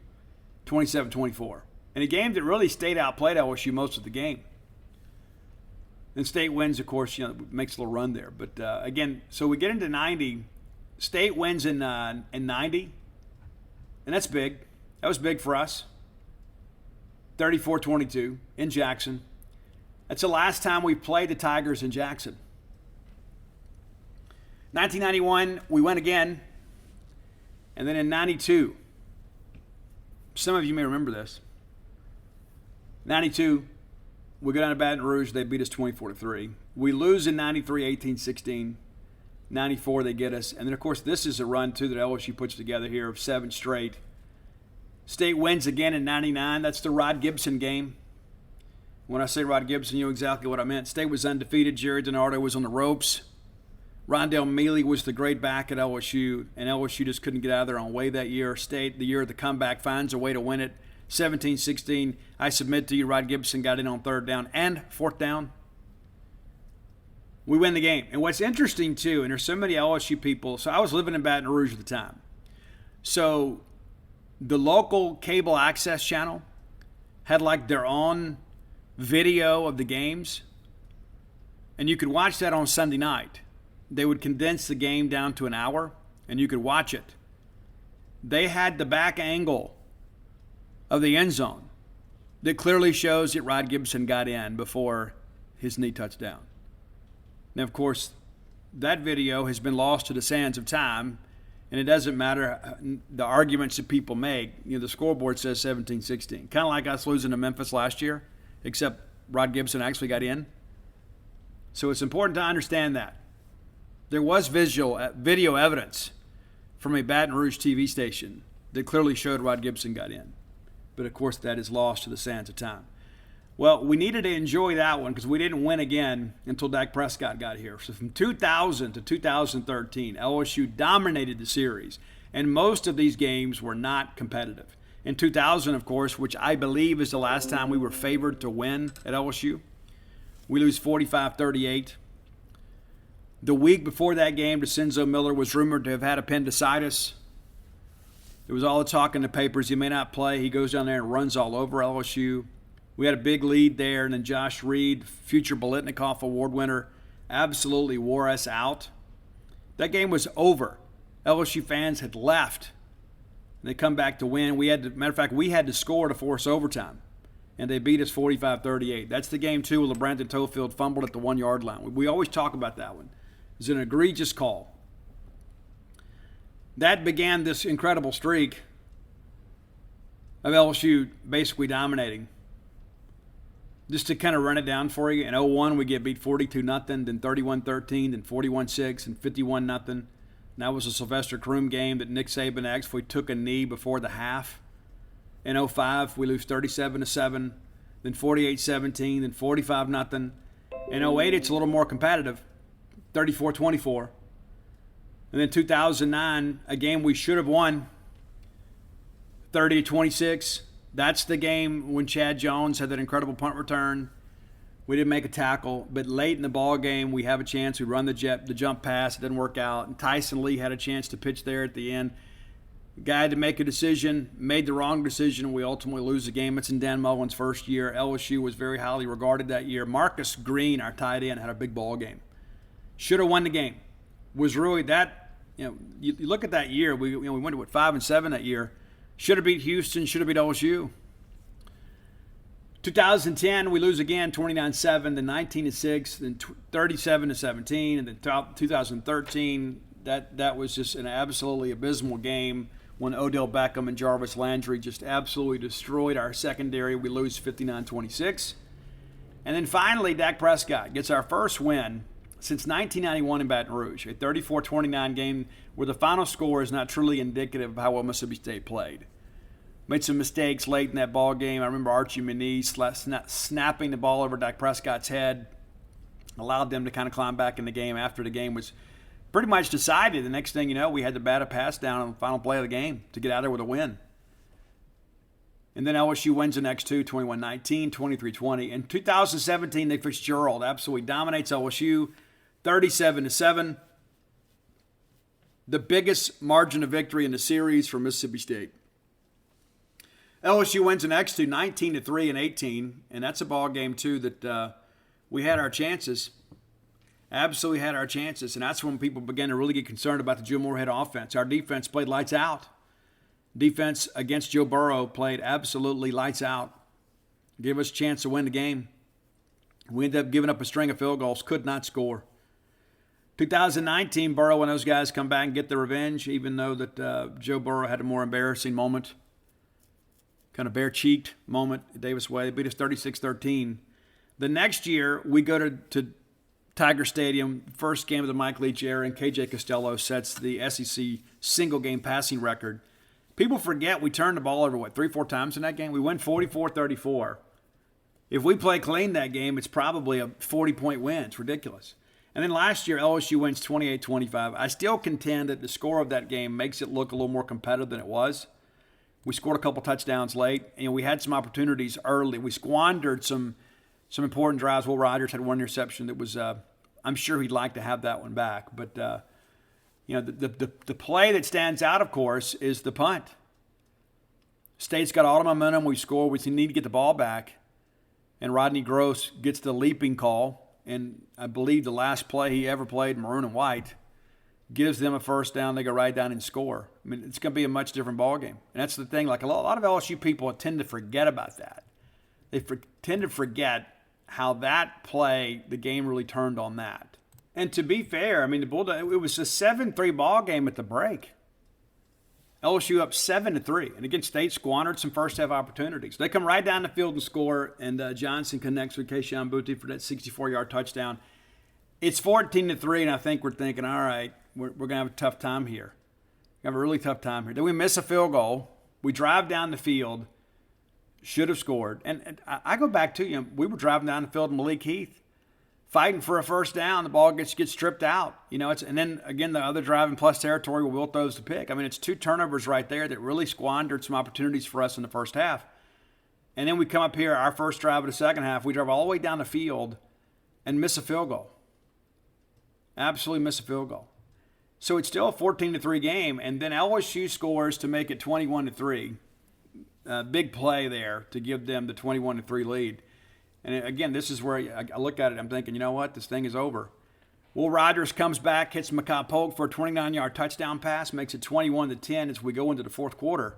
27-24. In a game that really State outplayed LSU most of the game. And State wins, of course, makes a little run there. But again, so we get into 90. State wins in 90. And that's big. That was big for us. 34-22 in Jackson. That's the last time we played the Tigers in Jackson. 1991, we win again. And then in 92, some of you may remember this. 92, we go down to Baton Rouge. They beat us 24-3. We lose in 93, 18-16. 94, they get us. And then, of course, this is a run, too, that LSU puts together here of 7 straight. State wins again in 99. That's the Rod Gibson game. When I say Rod Gibson, you know exactly what I meant. State was undefeated. Jerry DiNardo was on the ropes. Rondell Mealy was the great back at LSU, and LSU just couldn't get out of their own way that year. State, the year of the comeback, finds a way to win it. 17-16, I submit to you, Rod Gibson got in on 3rd down and 4th down. We win the game. And what's interesting, too, and there's so many LSU people. So I was living in Baton Rouge at the time. So the local cable access channel had like their own video of the games. And you could watch that on Sunday night. They would condense the game down to an hour, and you could watch it. They had the back angle of the end zone that clearly shows that Rod Gibson got in before his knee touched down. Now, of course, that video has been lost to the sands of time, and it doesn't matter the arguments that people make. The scoreboard says 17-16. Kind of like us losing to Memphis last year, except Rod Gibson actually got in. So it's important to understand that. There was video evidence from a Baton Rouge TV station that clearly showed Rod Gibson got in. But, of course, that is lost to the sands of time. Well, we needed to enjoy that one because we didn't win again until Dak Prescott got here. So from 2000 to 2013, LSU dominated the series, and most of these games were not competitive. In 2000, of course, which I believe is the last time we were favored to win at LSU, we lose 45-38. The week before that game, DeCenzo Miller was rumored to have had appendicitis. There was all the talk in the papers. He may not play. He goes down there and runs all over LSU. We had a big lead there, and then Josh Reed, future Biletnikoff Award winner, absolutely wore us out. That game was over. LSU fans had left. And they come back to win. Matter of fact, we had to score to force overtime. And they beat us 45-38. That's the game, too, where LeBranton Tofield fumbled at the 1-yard line. We always talk about that one. It was an egregious call. That began this incredible streak of LSU basically dominating. Just to kind of run it down for you, in 01 we get beat 42-0, then 31-13, then 41-6, and 51-0. And that was a Sylvester Croom game that Nick Saban actually took a knee before the half. In 05 we lose 37-7, then 48-17, then 45-0. In 08 it's a little more competitive, 34-24. And then 2009, a game we should have won, 30-26. That's the game when Chad Jones had that incredible punt return. We didn't make a tackle, but late in the ball game, we have a chance. We run the jump pass. It didn't work out. And Tyson Lee had a chance to pitch there at the end. The guy had to make a decision, made the wrong decision, and we ultimately lose the game. It's in Dan Mullen's first year. LSU was very highly regarded that year. Marcus Green, our tight end, had a big ball game. Should have won the game. Was really that, you look at that year, we went to 5-7 that year. Should have beat Houston, should have beat LSU. 2010, we lose again, 29-7, then 19-6, then 37-17, and then 2013, that was just an absolutely abysmal game when Odell Beckham and Jarvis Landry just absolutely destroyed our secondary. We lose 59-26. And then finally, Dak Prescott gets our first win since 1991 in Baton Rouge, a 34-29 game where the final score is not truly indicative of how well Mississippi State played. Made some mistakes late in that ball game. I remember Archie Manise snapping the ball over Dak Prescott's head, allowed them to kind of climb back in the game after the game was pretty much decided. The next thing you know, we had to bat a pass down on the final play of the game to get out there with a win. And then LSU wins the next two, 21-19, 23-20. In 2017, Nick Fitzgerald absolutely dominates LSU, 37-7. The biggest margin of victory in the series for Mississippi State. LSU wins the next two, 19-3 and 18, and that's a ball game too that we had our chances. Absolutely had our chances, and that's when people began to really get concerned about the Joe Moorhead offense. Our defense played lights out. Defense against Joe Burrow played absolutely lights out. Gave us a chance to win the game. We ended up giving up a string of field goals, could not score. 2019, Burrow and those guys come back and get their revenge, even though that Joe Burrow had a more embarrassing moment. Kind of bare-cheeked moment at Davis Way. They beat us 36-13. The next year, we go to Tiger Stadium, first game of the Mike Leach era, and KJ Costello sets the SEC single-game passing record. People forget we turned the ball over, 3-4 times in that game? We win 44-34. If we play clean that game, it's probably a 40-point win. It's ridiculous. And then last year, LSU wins 28-25. I still contend that the score of that game makes it look a little more competitive than it was. We scored a couple touchdowns late, and we had some opportunities early. We squandered some important drives. Will Rogers had one interception that was, I'm sure he'd like to have that one back. But, the play that stands out, of course, is the punt. State's got all the momentum. We score. We need to get the ball back. And Rodney Gross gets the leaping call. And I believe the last play he ever played, maroon and white, gives them a first down. They go right down and score. I mean, it's going to be a much different ball game. And that's the thing. Like a lot of LSU people tend to forget about that. They tend to forget how that play, the game really turned on that. And to be fair, I mean, it was a 7-3 ball game at the break. LSU up 7-3. And again, State squandered some first half opportunities. They come right down the field and score, and Johnson connects with Keishawn Booty for that 64-yard touchdown. It's 14-3, and I think we're thinking, all right, we're going to have a tough time here. We have a really tough time here. Then we miss a field goal. We drive down the field. Should have scored. And I go back to, we were driving down the field, and Malik Heath fighting for a first down. The ball gets stripped out. And then again, the other drive in plus territory where Will throws the pick. I mean, it's 2 turnovers right there that really squandered some opportunities for us in the first half. And then we come up here, our first drive of the second half, we drive all the way down the field and miss a field goal. Absolutely miss a field goal. So it's still a 14-3 game, and then LSU scores to make it 21-3. Big play there to give them the 21-3 lead. And again, this is where I look at it, I'm thinking, you know what, this thing is over. Will Rogers comes back, hits Makai Polk for a 29-yard touchdown pass, makes it 21-10 as we go into the fourth quarter.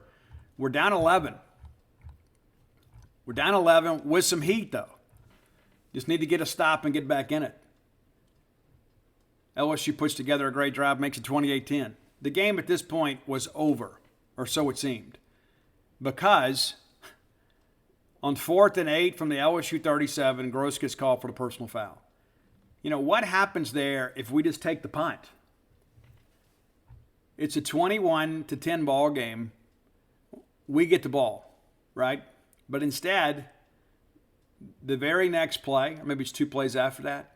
We're down 11. We're down 11 with some heat, though. Just need to get a stop and get back in it. LSU puts together a great drive, makes it 28-10. The game at this point was over, or so it seemed, because on 4th and 8 from the LSU 37, Gross gets called for the personal foul. What happens there if we just take the punt? It's a 21-10 ball game. We get the ball, right? But instead, the very next play, or maybe it's 2 plays after that,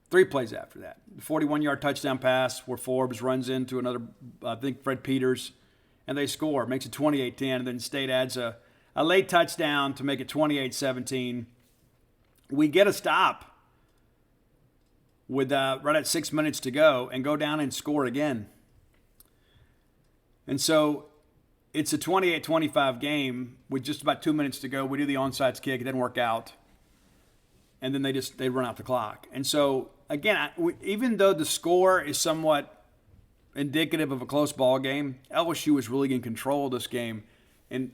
3 plays after that, the 41-yard touchdown pass where Forbes runs into another, I think Fred Peters, and they score, makes it 28-10, and then State adds a late touchdown to make it 28-17. We get a stop with right at 6 minutes to go and go down and score again. And so it's a 28-25 game with just about 2 minutes to go. We do the onside kick. It didn't work out. And then they run out the clock. And so, again, even though the score is somewhat indicative of a close ball game, LSU was really in control of this game. And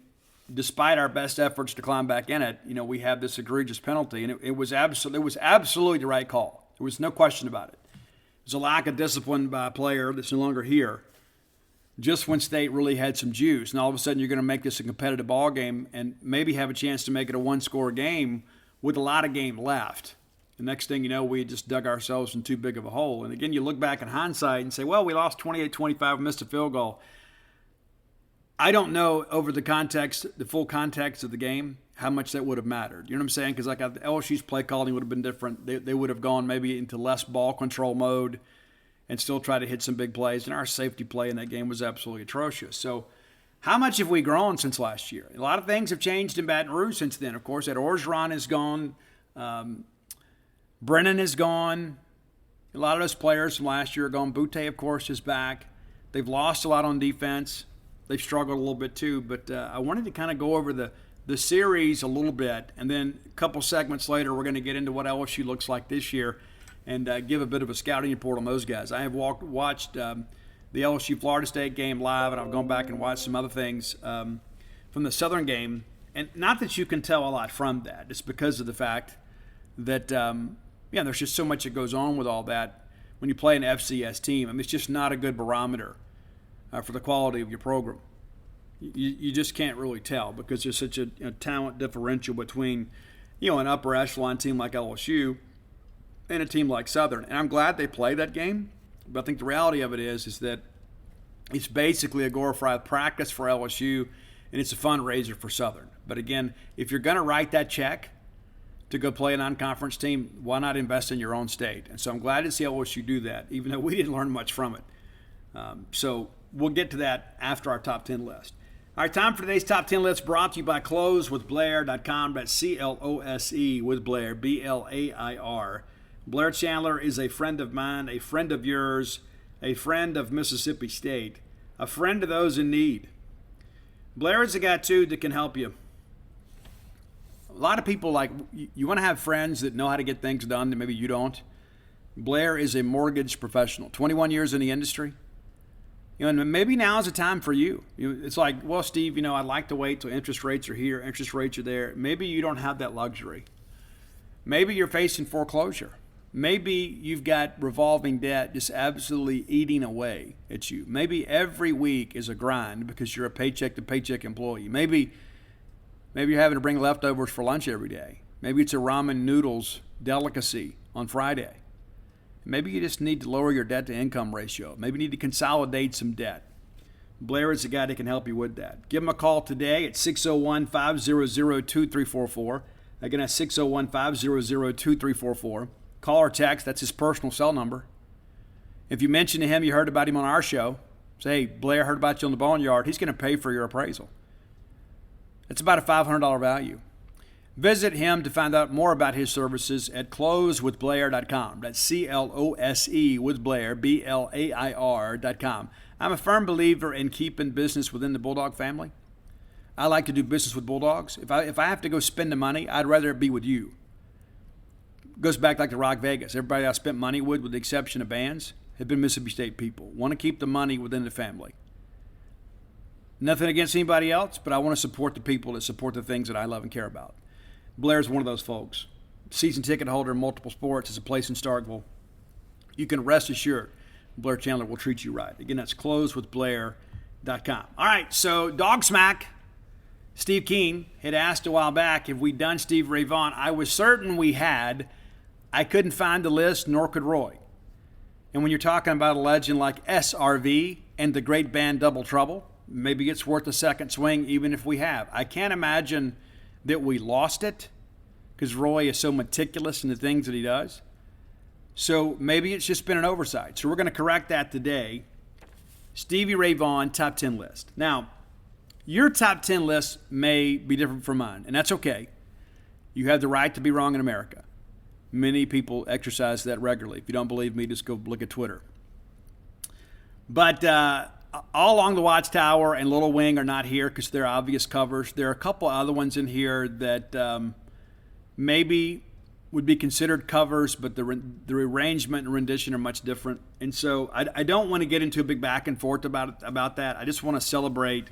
despite our best efforts to climb back in it, we have this egregious penalty. And it was absolutely the right call. There was no question about it. It was a lack of discipline by a player that's no longer here. Just when State really had some juice. And all of a sudden you're going to make this a competitive ball game and maybe have a chance to make it a 1-score game with a lot of game left. The next thing you know, we just dug ourselves in too big of a hole. And again, you look back in hindsight and say, well, we lost 28-25, missed a field goal. I don't know over the full context of the game, how much that would have mattered. You know what I'm saying? Because like LSU's play calling would have been different. They would have gone maybe into less ball control mode and still try to hit some big plays. And our safety play in that game was absolutely atrocious. So how much have we grown since last year? A lot of things have changed in Baton Rouge since then. Of course, that Orgeron is gone. Brennan is gone. A lot of those players from last year are gone. Butte, of course, is back. They've lost a lot on defense. They've struggled a little bit too. But I wanted to kind of go over the series a little bit. And then a couple segments later, we're going to get into what LSU looks like this year and give a bit of a scouting report on those guys. I have watched the LSU-Florida State game live, and I've gone back and watched some other things from the Southern game. And not that you can tell a lot from that. It's because of the fact that, there's just so much that goes on with all that when you play an FCS team. I mean, it's just not a good barometer for the quality of your program. You just can't really tell because there's such a talent differential between, an upper echelon team like LSU and a team like Southern. And I'm glad they play that game. But I think the reality of it is that it's basically a glorified practice for LSU, and it's a fundraiser for Southern. But again, if you're going to write that check to go play a non-conference team, why not invest in your own state? And so I'm glad to see LSU do that, even though we didn't learn much from it. So we'll get to that after our top 10 list. All right, time for today's top 10 list brought to you by closewithblair.com. That's C-L-O-S-E with Blair, B-L-A-I-R. Blair Chandler is a friend of mine, a friend of yours, a friend of Mississippi State, a friend of those in need. Blair is a guy, too, that can help you. A lot of people, you want to have friends that know how to get things done that maybe you don't. Blair is a mortgage professional, 21 years in the industry. And maybe now is the time for you. It's like, well, Steve, I'd like to wait till interest rates are here, interest rates are there. Maybe you don't have that luxury. Maybe you're facing foreclosure. Maybe you've got revolving debt just absolutely eating away at you. Maybe every week is a grind because you're a paycheck-to-paycheck employee. Maybe you're having to bring leftovers for lunch every day. Maybe it's a ramen noodles delicacy on Friday. Maybe you just need to lower your debt-to-income ratio. Maybe you need to consolidate some debt. Blair is the guy that can help you with that. Give him a call today at 601-500-2344. Again, that's 601-500-2344. Call or text. That's his personal cell number. If you mention to him you heard about him on our show, say, hey, Blair heard about you on the Boneyard, he's going to pay for your appraisal. It's about a $500 value. Visit him to find out more about his services at closewithblair.com. That's C-L-O-S-E with Blair, B-L-A-I-R.com. I'm a firm believer in keeping business within the Bulldog family. I like to do business with Bulldogs. If I have to go spend the money, I'd rather it be with you. It goes back like to Rock Vegas. Everybody I spent money with the exception of bands, have been Mississippi State people. Want to keep the money within the family. Nothing against anybody else, but I want to support the people that support the things that I love and care about. Blair's one of those folks. Season ticket holder in multiple sports. It's a place in Starkville. You can rest assured Blair Chandler will treat you right. Again, that's closewithblair.com. All right, so Dog Smack. Steve Keene had asked a while back if we'd done Stevie Ray Vaughan. I was certain we had. I couldn't find the list, nor could Roy. And when you're talking about a legend like SRV and the great band Double Trouble, maybe it's worth a second swing even if we have. I can't imagine that we lost it because Roy is so meticulous in the things that he does. So maybe it's just been an oversight. So we're going to correct that today. Stevie Ray Vaughan top 10 list. Now, your top 10 list may be different from mine, and that's okay. You have the right to be wrong in America. Many people exercise that regularly. If you don't believe me, just go look at Twitter. But All Along the Watchtower and Little Wing are not here because they're obvious covers. There are a couple other ones in here that maybe would be considered covers, but the arrangement and rendition are much different. And so I don't want to get into a big back and forth about that. I just want to celebrate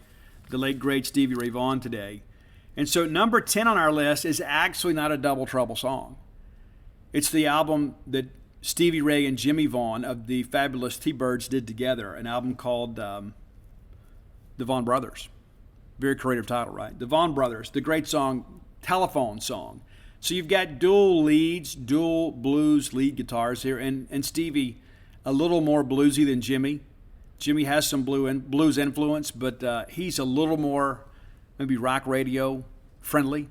the late, great Stevie Ray Vaughan today. And so number 10 on our list is actually not a Double Trouble song. It's the album that Stevie Ray and Jimmy Vaughan of the Fabulous T-Birds did together, an album called The Vaughan Brothers. Very creative title, right? The Vaughan Brothers, the great song, Telephone Song. So you've got dual leads, dual blues lead guitars here, and Stevie a little more bluesy than Jimmy. Jimmy has some blues influence, but he's a little more maybe rock radio friendly.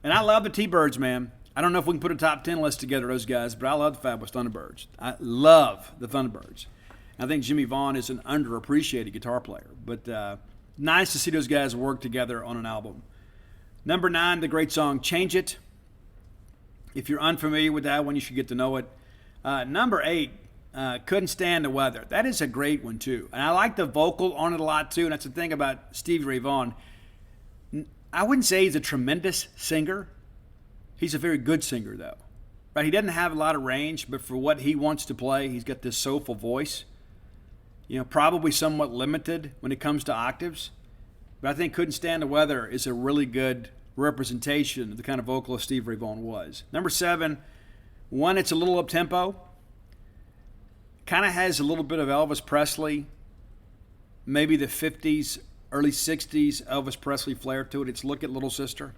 And I love the T-Birds, man. I don't know if we can put a top 10 list together, those guys, but I love the Fabulous Thunderbirds. I love the Thunderbirds. I think Jimmy Vaughan is an underappreciated guitar player, but nice to see those guys work together on an album. Number 9, the great song Change It. If you're unfamiliar with that one, you should get to know it. Number 8, Couldn't Stand the Weather. That is a great one, too. And I like the vocal on it a lot, too. And that's the thing about Stevie Ray Vaughan. I wouldn't say he's a tremendous singer. He's a very good singer, though. Right? He doesn't have a lot of range, but for what he wants to play, he's got this soulful voice. You know, probably somewhat limited when it comes to octaves. But I think Couldn't Stand the Weather is a really good representation of the kind of vocalist Stevie Ray Vaughan was. Number 7, one, it's a little up-tempo. Kind of has a little bit of Elvis Presley, maybe the 50s, early 60s Elvis Presley flair to it. It's Look at Little Sister.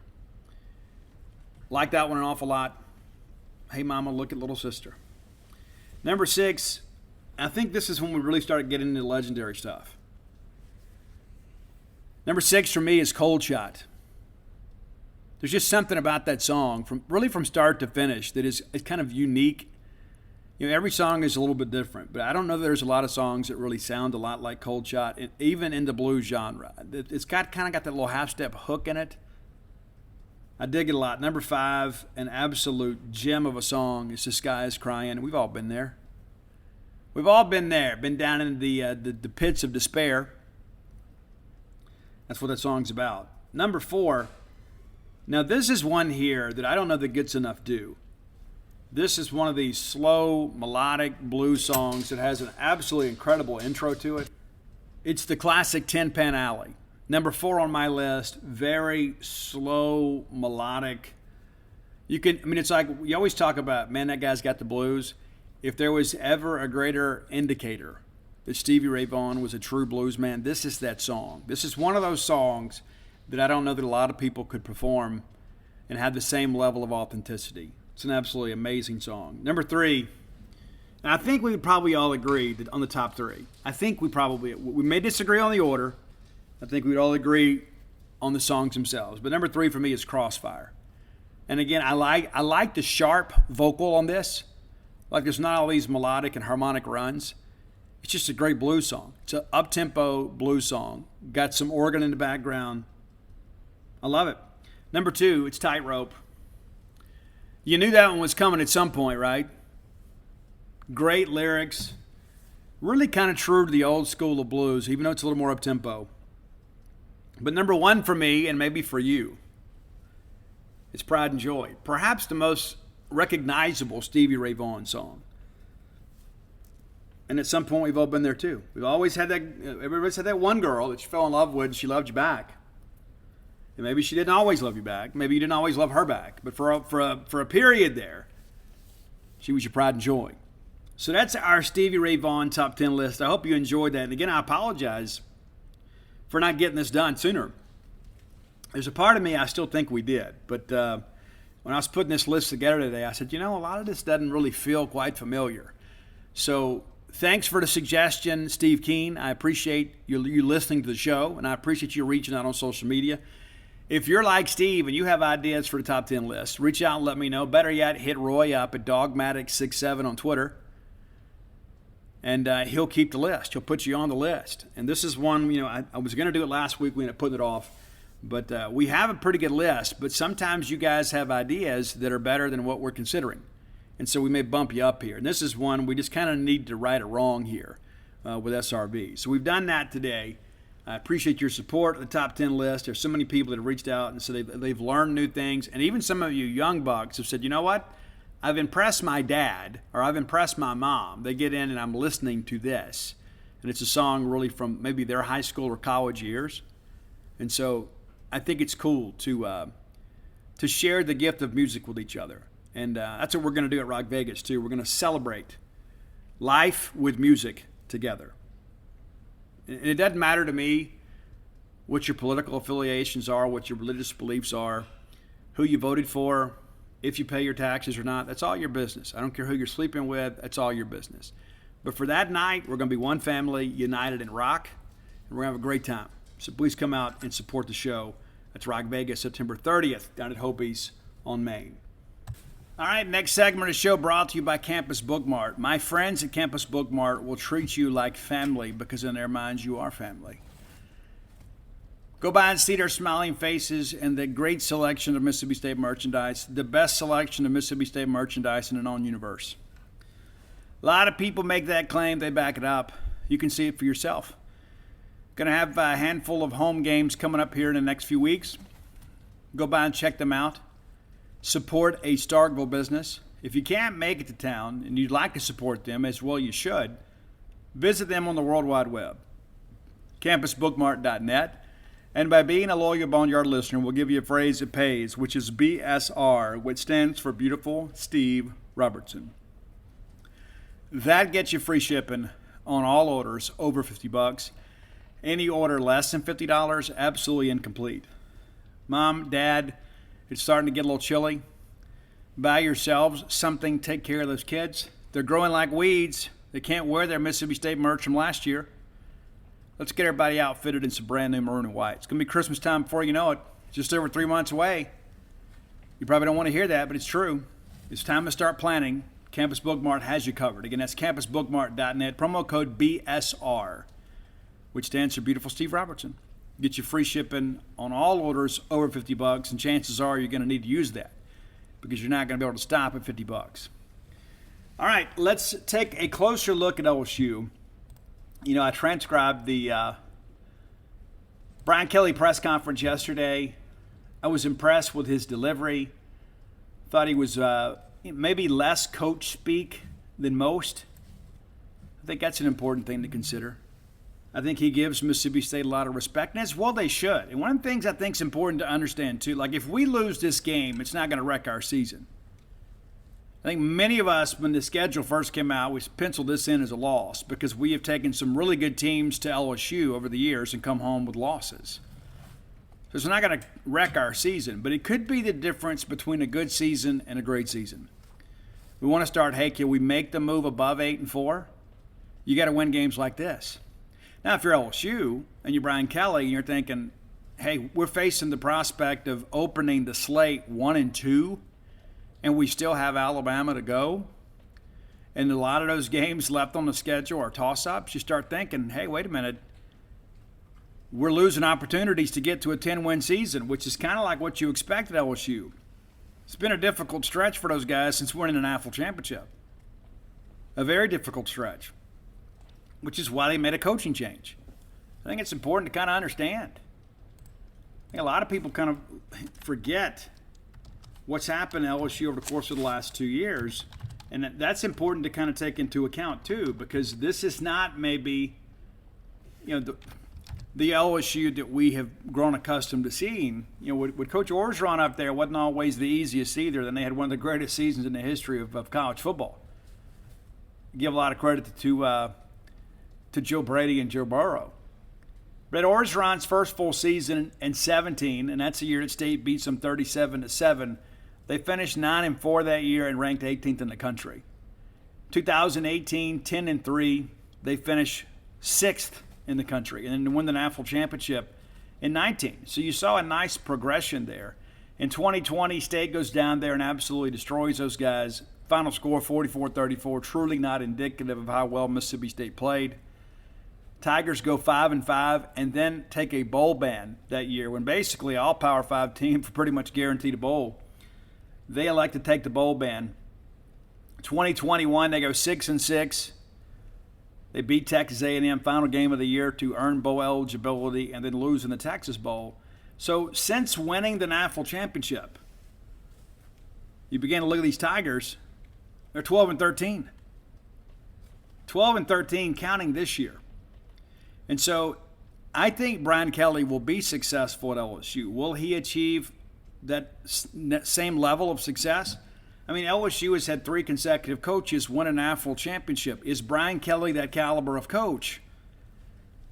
Like that one an awful lot. Hey, Mama, Look at Little Sister. Number 6, I think this is when we really started getting into legendary stuff. Number 6 for me is Cold Shot. There's just something about that song, from start to finish, that is kind of unique. You know, every song is a little bit different, but I don't know that there's a lot of songs that really sound a lot like Cold Shot, even in the blues genre. It's kind of got that little half-step hook in it. I dig it a lot. Number 5, an absolute gem of a song is The Sky is Crying. We've all been there. We've all been there, been down in the pits of despair. That's what that song's about. Number 4, now this is one here that I don't know that gets enough due. This is one of these slow, melodic blues songs that has an absolutely incredible intro to it. It's the classic Tin Pan Alley. Number 4 on my list, very slow, melodic. It's like, you always talk about, man, that guy's got the blues. If there was ever a greater indicator that Stevie Ray Vaughan was a true blues man, this is that song. This is one of those songs that I don't know that a lot of people could perform and have the same level of authenticity. It's an absolutely amazing song. Number 3, and I think we would probably all agree that on the top 3. I think we may disagree on the order. I think we'd all agree on the songs themselves. But number 3 for me is Crossfire. And again, I like the sharp vocal on this. Like there's not all these melodic and harmonic runs. It's just a great blues song. It's an up-tempo blues song. Got some organ in the background. I love it. Number 2, it's Tightrope. You knew that one was coming at some point, right? Great lyrics. Really kind of true to the old school of blues, even though it's a little more up-tempo. But number 1 for me, and maybe for you, it's Pride and Joy. Perhaps the most recognizable Stevie Ray Vaughan song. And at some point, we've all been there too. We've always had that, everybody's had that one girl that you fell in love with and she loved you back. And maybe she didn't always love you back. Maybe you didn't always love her back. But for a period there, she was your pride and joy. So that's our Stevie Ray Vaughan top 10 list. I hope you enjoyed that. And again, I apologize for not getting this done sooner. There's a part of me I still think we did. But when I was putting this list together today, I said, a lot of this doesn't really feel quite familiar. So thanks for the suggestion, Steve Keene. I appreciate you listening to the show, and I appreciate you reaching out on social media. If you're like Steve and you have ideas for the top 10 list, reach out and let me know. Better yet, hit Roy up at Dogmatic67 on Twitter, and he'll keep the list. He'll put you on the list. And this is one, I was going to do it last week. We ended up putting it off. But we have a pretty good list. But sometimes you guys have ideas that are better than what we're considering. And so we may bump you up here. And this is one we just kind of need to right or wrong here with SRV. So we've done that today. I appreciate your support of the top 10 list. There's so many people that have reached out and said they've learned new things. And even some of you young bucks have said, you know what? I've impressed my dad or I've impressed my mom. They get in and I'm listening to this. And it's a song really from maybe their high school or college years. And so I think it's cool to share the gift of music with each other. And that's what we're going to do at Rock Vegas, too. We're going to celebrate life with music together. And it doesn't matter to me what your political affiliations are, what your religious beliefs are, who you voted for, if you pay your taxes or not. That's all your business. I don't care who you're sleeping with. That's all your business. But for that night, we're going to be one family united in rock, and we're going to have a great time. So please come out and support the show. That's Rock Vegas, September 30th, down at Hopies on Main. All right, next segment of the show brought to you by Campus Bookmart. My friends at Campus Bookmart will treat you like family because in their minds you are family. Go by and see their smiling faces and the great selection of Mississippi State merchandise, the best selection of Mississippi State merchandise in the known universe. A lot of people make that claim. They back it up. You can see it for yourself. Going to have a handful of home games coming up here in the next few weeks. Go by and check them out. Support a Starkville business. If you can't make it to town and you'd like to support them, as well you should, visit them on the World Wide Web, campusbookmart.net. And by being a loyal Boneyard listener, we'll give you a phrase that pays, which is BSR, which stands for Beautiful Steve Robertson. That gets you free shipping on all orders over $50. Any order less than $50, absolutely incomplete. Mom, Dad, it's starting to get a little chilly. Buy yourselves something, take care of those kids. They're growing like weeds. They can't wear their Mississippi State merch from last year. Let's get everybody outfitted in some brand new maroon and white. It's going to be Christmas time before you know it. It's just over 3 months away. You probably don't want to hear that, but it's true. It's time to start planning. Campus Bookmart has you covered. Again, that's campusbookmart.net. Promo code BSR, which stands for Beautiful Steve Robertson. Get you free shipping on all orders over $50, and chances are you're going to need to use that because you're not going to be able to stop at $50. All right, let's take a closer look at LSU. I transcribed the Brian Kelly press conference yesterday. I was impressed with his delivery. Thought he was maybe less coach speak than most. I think that's an important thing to consider. I think he gives Mississippi State a lot of respect, and as well they should. And one of the things I think is important to understand, too, like if we lose this game, it's not going to wreck our season. I think many of us, when the schedule first came out, we penciled this in as a loss because we have taken some really good teams to LSU over the years and come home with losses. So it's not going to wreck our season, but it could be the difference between a good season and a great season. We want to start, hey, can we make the move above 8-4? You got to win games like this. Now, if you're LSU and you're Brian Kelly and you're thinking, hey, we're facing the prospect of opening the slate 1-2, and we still have Alabama to go, and a lot of those games left on the schedule are toss-ups, you start thinking, hey, wait a minute, we're losing opportunities to get to a 10-win season, which is kind of like what you expect at LSU. It's been a difficult stretch for those guys since winning an national championship. A very difficult stretch, which is why they made a coaching change. I think it's important to kind of understand. I think a lot of people kind of forget what's happened at LSU over the course of the last 2 years, and that's important to kind of take into account too, because this is not maybe, the LSU that we have grown accustomed to seeing. With Coach Orgeron up there, wasn't always the easiest either. Then they had one of the greatest seasons in the history of college football. Give a lot of credit to Joe Brady and Joe Burrow. But at Orgeron's first full season in 17, and that's the year that State beats them 37-7, they finished 9-4 that year and ranked 18th in the country. 2018, 10-3, they finish 6th in the country, and then win the national championship in 19. So you saw a nice progression there. In 2020, State goes down there and absolutely destroys those guys. Final score 44-34, truly not indicative of how well Mississippi State played. Tigers go 5-5 and then take a bowl ban that year when basically all Power 5 teams pretty much guaranteed a bowl. They elect to take the bowl ban. 2021, they go 6-6. They beat Texas A&M final game of the year to earn bowl eligibility and then lose in the Texas Bowl. So since winning the national championship, you begin to look at these Tigers, they're 12-13. 12-13 counting this year. And so I think Brian Kelly will be successful at LSU. Will he achieve that same level of success? I mean, LSU has had 3 consecutive coaches win a national championship. Is Brian Kelly that caliber of coach?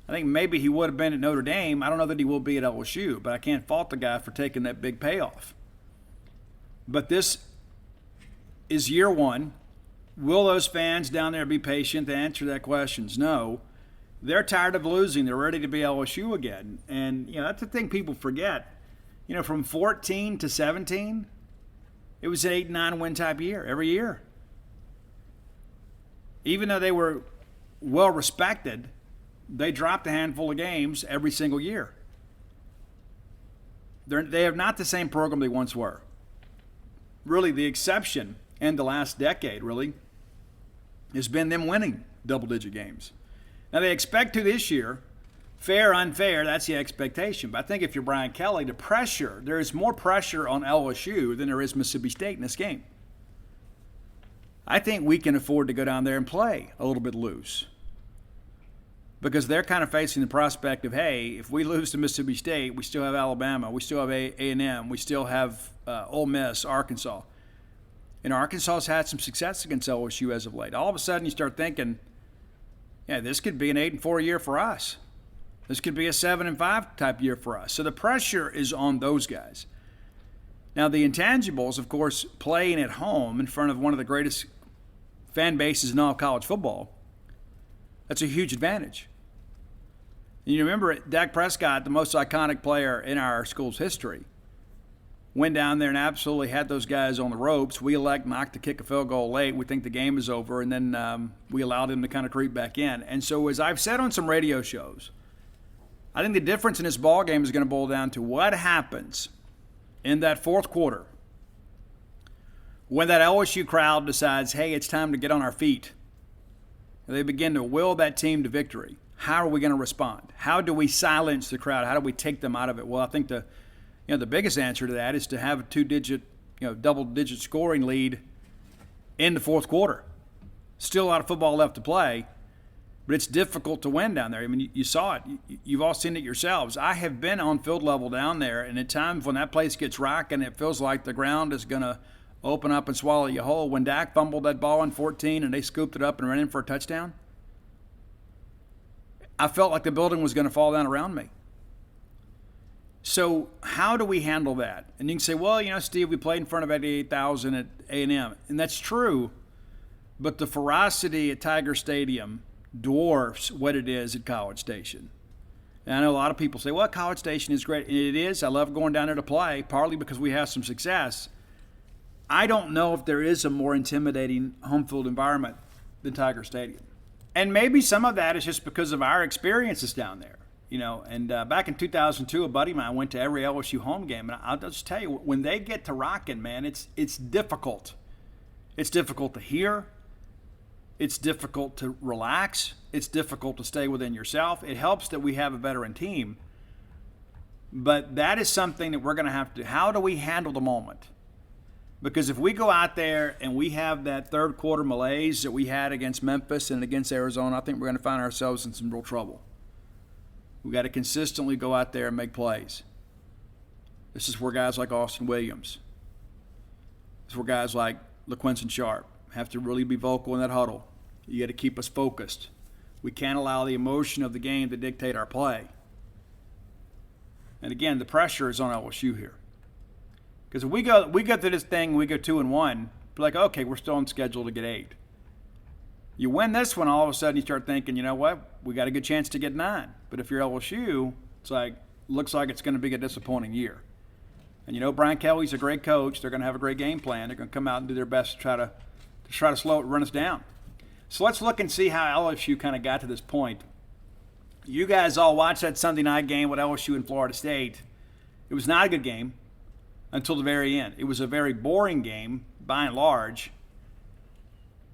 I think maybe he would have been at Notre Dame. I don't know that he will be at LSU, but I can't fault the guy for taking that big payoff. But this is year 1. Will those fans down there be patient to answer that question? No. They're tired of losing. They're ready to be LSU again. And, that's the thing people forget. From 14 to 17, it was an 8-9 win type year every year. Even though they were well respected, they dropped a handful of games every single year. They have not the same program they once were. Really, the exception in the last decade, really, has been them winning double-digit games. Now, they expect to this year. Fair, unfair, that's the expectation. But I think if you're Brian Kelly, there is more pressure on LSU than there is Mississippi State in this game. I think we can afford to go down there and play a little bit loose. Because they're kind of facing the prospect of, hey, if we lose to Mississippi State, we still have Alabama, we still have A&M, we still have Ole Miss, Arkansas. And Arkansas has had some success against LSU as of late. All of a sudden you start thinking, this could be an 8-4 year for us. This could be a 7-5 type year for us. So the pressure is on those guys. Now, the intangibles, of course, playing at home in front of one of the greatest fan bases in all of college football, that's a huge advantage. And you remember Dak Prescott, the most iconic player in our school's history, went down there and absolutely had those guys on the ropes. We elect Mike to kick a field goal late. We think the game is over, and then we allowed him to kind of creep back in. And so as I've said on some radio shows, I think the difference in this ball game is going to boil down to what happens in that fourth quarter when that LSU crowd decides, hey, it's time to get on our feet. They begin to will that team to victory. How are we going to respond? How do we silence the crowd? How do we take them out of it? Well, I think the biggest answer to that is to have a double-digit scoring lead in the fourth quarter. Still a lot of football left to play. But it's difficult to win down there. I mean, you saw it. You've all seen it yourselves. I have been on field level down there, and at times when that place gets rocking, it feels like the ground is going to open up and swallow you whole. When Dak fumbled that ball in 14 and they scooped it up and ran in for a touchdown, I felt like the building was going to fall down around me. So how do we handle that? And you can say, well, Steve, we played in front of 88,000 at A&M. And that's true, but the ferocity at Tiger Stadium dwarfs what it is at College Station. And I know a lot of people say, well, College Station is great. And it is. I love going down there to play, partly because we have some success. I don't know if there is a more intimidating home field environment than Tiger Stadium. And maybe some of that is just because of our experiences down there. And back in 2002, a buddy of mine went to every LSU home game. And I'll just tell you, when they get to rocking, man, it's difficult. It's difficult to hear. It's difficult to relax. It's difficult to stay within yourself. It helps that we have a veteran team. But that is something that we're going to have to, how do we handle the moment? Because if we go out there and we have that third quarter malaise that we had against Memphis and against Arizona, I think we're going to find ourselves in some real trouble. We've got to consistently go out there and make plays. This is where guys like Austin Williams, this is where guys like LaQuinton Sharp have to really be vocal in that huddle. You got to keep us focused. We can't allow the emotion of the game to dictate our play. And again, the pressure is on LSU here. Because if we go through this thing, we go 2-1, we're like, okay, we're still on schedule to get 8. You win this one, all of a sudden you start thinking, you know what, we got a good chance to get 9. But if you're LSU, it's like, looks like it's going to be a disappointing year. And Brian Kelly's a great coach. They're going to have a great game plan. They're going to come out and do their best to try to slow it, run us down. So let's look and see how LSU kind of got to this point. You guys all watched that Sunday night game with LSU and Florida State. It was not a good game until the very end. It was a very boring game, by and large,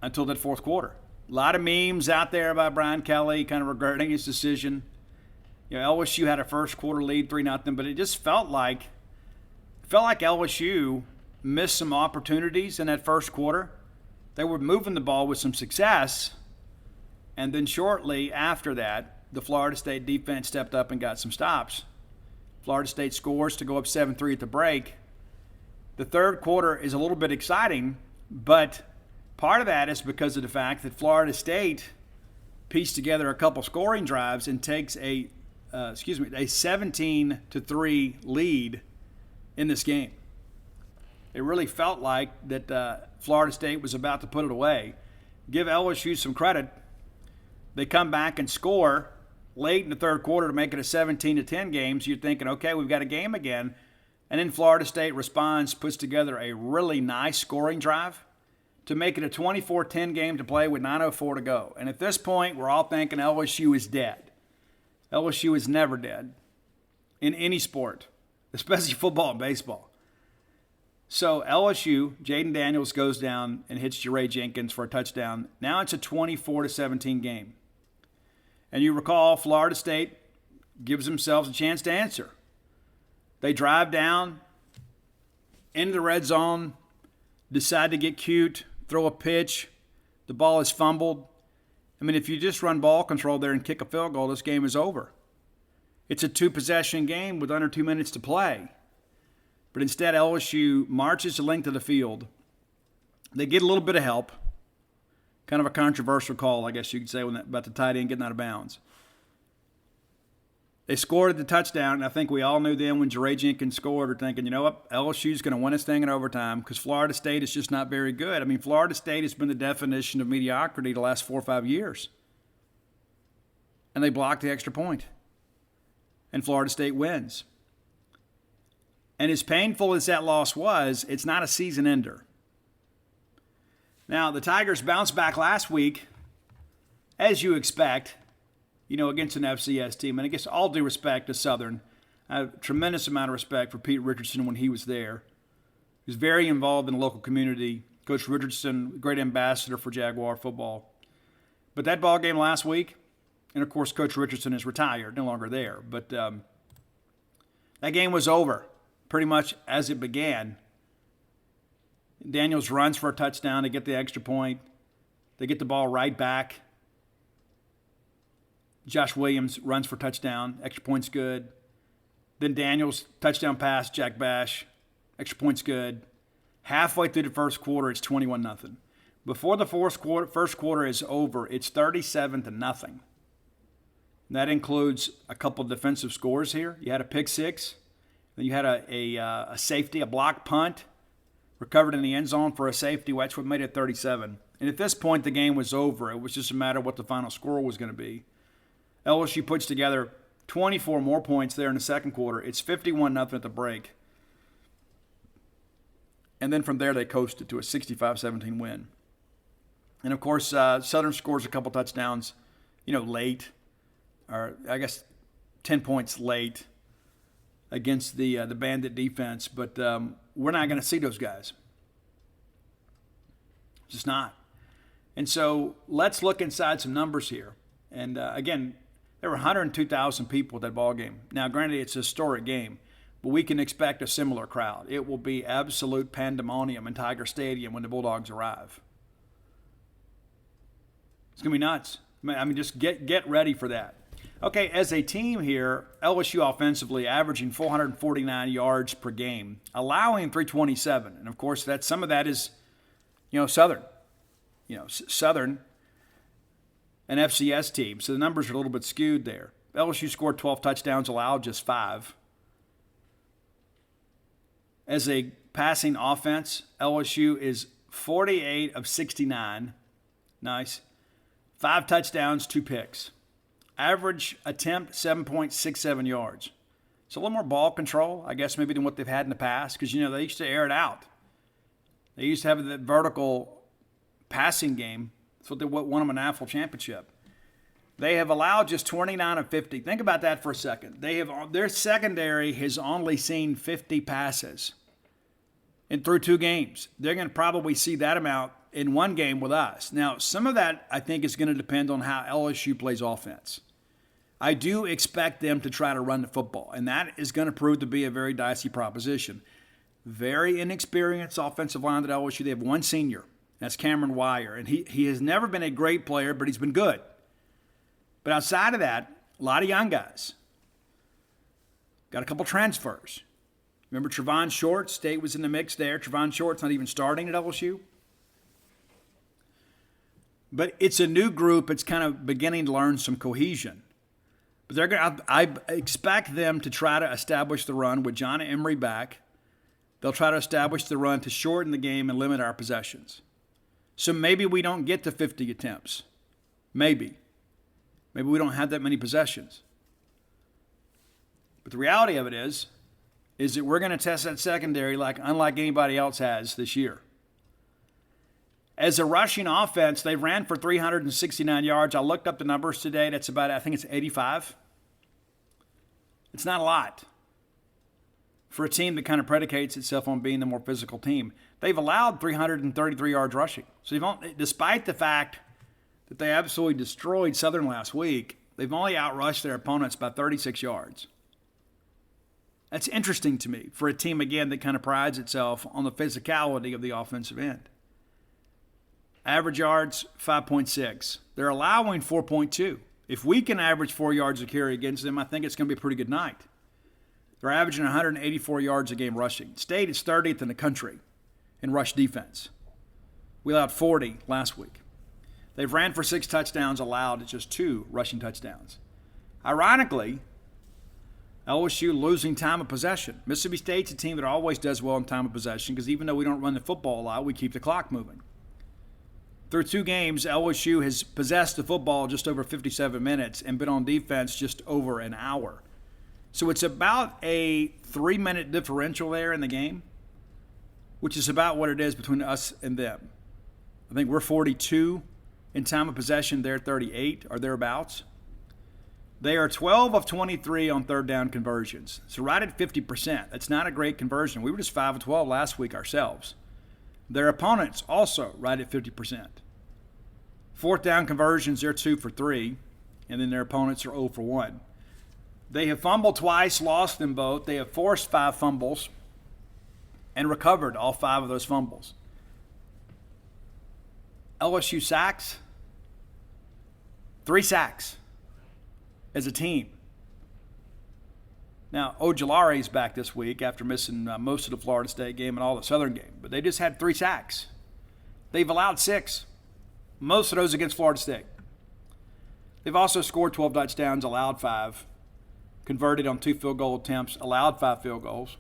until that fourth quarter. A lot of memes out there about Brian Kelly kind of regretting his decision. LSU had a first quarter lead, 3-0, but it just felt like LSU missed some opportunities in that first quarter. They were moving the ball with some success, and then shortly after that, the Florida State defense stepped up and got some stops. Florida State scores to go up 7-3 at the break. The third quarter is a little bit exciting, but part of that is because of the fact that Florida State pieced together a couple scoring drives and takes a 17-3 lead in this game. It really felt like that Florida State was about to put it away. Give LSU some credit. They come back and score late in the third quarter to make it a 17-10 game. So you're thinking, okay, we've got a game again. And then Florida State responds, puts together a really nice scoring drive to make it a 24-10 game to play with 9:04 to go. And at this point, we're all thinking LSU is dead. LSU is never dead in any sport, especially football and baseball. So LSU, Jaden Daniels goes down and hits Jeray Jenkins for a touchdown. Now it's a 24-17 game. And you recall Florida State gives themselves a chance to answer. They drive down into the red zone, decide to get cute, throw a pitch. The ball is fumbled. I mean, if you just run ball control there and kick a field goal, this game is over. It's a 2-possession game with under 2 minutes to play. But instead, LSU marches the length of the field. They get a little bit of help. Kind of a controversial call, I guess you could say, about the tight end getting out of bounds. They scored the touchdown, and I think we all knew then when Jeray Jenkins scored, we're thinking, you know what, LSU's going to win this thing in overtime because Florida State is just not very good. I mean, Florida State has been the definition of mediocrity the last 4 or 5 years. And they blocked the extra point. And Florida State wins. And as painful as that loss was, it's not a season ender. Now, the Tigers bounced back last week, as you expect, against an FCS team. And I guess all due respect to Southern, I have a tremendous amount of respect for Pete Richardson when he was there. He was very involved in the local community. Coach Richardson, great ambassador for Jaguar football. But that ball game last week, and of course Coach Richardson is retired, no longer there. But that game was over pretty much as it began. Daniels runs for a touchdown to get the extra point. They get the ball right back. Josh Williams runs for touchdown. Extra point's good. Then Daniels, touchdown pass, Jack Bash. Extra point's good. Halfway through the first quarter, it's 21-0. Before the first quarter is over, it's 37-0. That includes a couple of defensive scores here. You had a pick six. Then you had a safety, a block punt, recovered in the end zone for a safety. That's what made it 37. And at this point, the game was over. It was just a matter of what the final score was going to be. LSU puts together 24 more points there in the second quarter. It's 51-0 at the break. And then from there, they coasted to a 65-17 win. And, of course, Southern scores a couple touchdowns, late, or I guess 10 points late against the Bandit defense. But we're not going to see those guys. Just not. And so let's look inside some numbers here. And, again, there were 102,000 people at that ball game. Now, granted, it's a historic game, but we can expect a similar crowd. It will be absolute pandemonium in Tiger Stadium when the Bulldogs arrive. It's going to be nuts. I mean, just get ready for that. Okay, as a team here, LSU offensively averaging 449 yards per game, allowing 327. And, of course, some of that is, Southern. Southern, an FCS team, so the numbers are a little bit skewed there. LSU scored 12 touchdowns, allowed just 5. As a passing offense, LSU is 48 of 69. Nice. 5 touchdowns, 2 picks. Average attempt, 7.67 yards. So a little more ball control, I guess, maybe than what they've had in the past because, they used to air it out. They used to have that vertical passing game. That's what they won them a national championship. They have allowed just 29 of 50. Think about that for a second. Their secondary has only seen 50 passes through 2 games. They're going to probably see that amount in 1 game with us. Now, some of that, I think, is going to depend on how LSU plays offense. I do expect them to try to run the football, and that is going to prove to be a very dicey proposition. Very inexperienced offensive line at LSU. They have 1 senior. That's Cameron Wire, and he has never been a great player, but he's been good. But outside of that, a lot of young guys. Got a couple transfers. Remember Trevon Short? State was in the mix there. Trevon Short's not even starting at LSU. But it's a new group. It's kind of beginning to learn some cohesion. But I expect them to try to establish the run with John Emery back. They'll try to establish the run to shorten the game and limit our possessions. So maybe we don't get to 50 attempts. Maybe. Maybe we don't have that many possessions. But the reality of it is that we're going to test that secondary unlike anybody else has this year. As a rushing offense, they ran for 369 yards. I looked up the numbers today. That's about, I think it's 85. It's not a lot for a team that kind of predicates itself on being the more physical team. They've allowed 333 yards rushing. So despite the fact that they absolutely destroyed Southern last week, they've only outrushed their opponents by 36 yards. That's interesting to me for a team, again, that kind of prides itself on the physicality of the offensive end. Average yards, 5.6. They're allowing 4.2. If we can average 4 yards a carry against them, I think it's going to be a pretty good night. They're averaging 184 yards a game rushing. State is 30th in the country in rush defense. We allowed 40 last week. They've ran for 6 touchdowns, allowed just 2 rushing touchdowns. Ironically, LSU losing time of possession. Mississippi State's a team that always does well in time of possession because even though we don't run the football a lot, we keep the clock moving. Through 2 games, LSU has possessed the football just over 57 minutes and been on defense just over an hour. So it's about a 3-minute differential there in the game, which is about what it is between us and them. I think we're 42 in time of possession. They're 38 or thereabouts. They are 12 of 23 on third down conversions. So right at 50%. That's not a great conversion. We were just 5 of 12 last week ourselves. Their opponents also right at 50%. Fourth down conversions, they're 2 for 3, and then their opponents are 0 for 1. They have fumbled twice, lost them both. They have forced 5 fumbles and recovered all 5 of those fumbles. LSU sacks, 3 sacks as a team. Now, Ojulari is back this week after missing most of the Florida State game and all the Southern game, but they just had 3 sacks. They've allowed 6, most of those against Florida State. They've also scored 12 touchdowns, allowed 5, converted on 2 field goal attempts, allowed 5 field goals.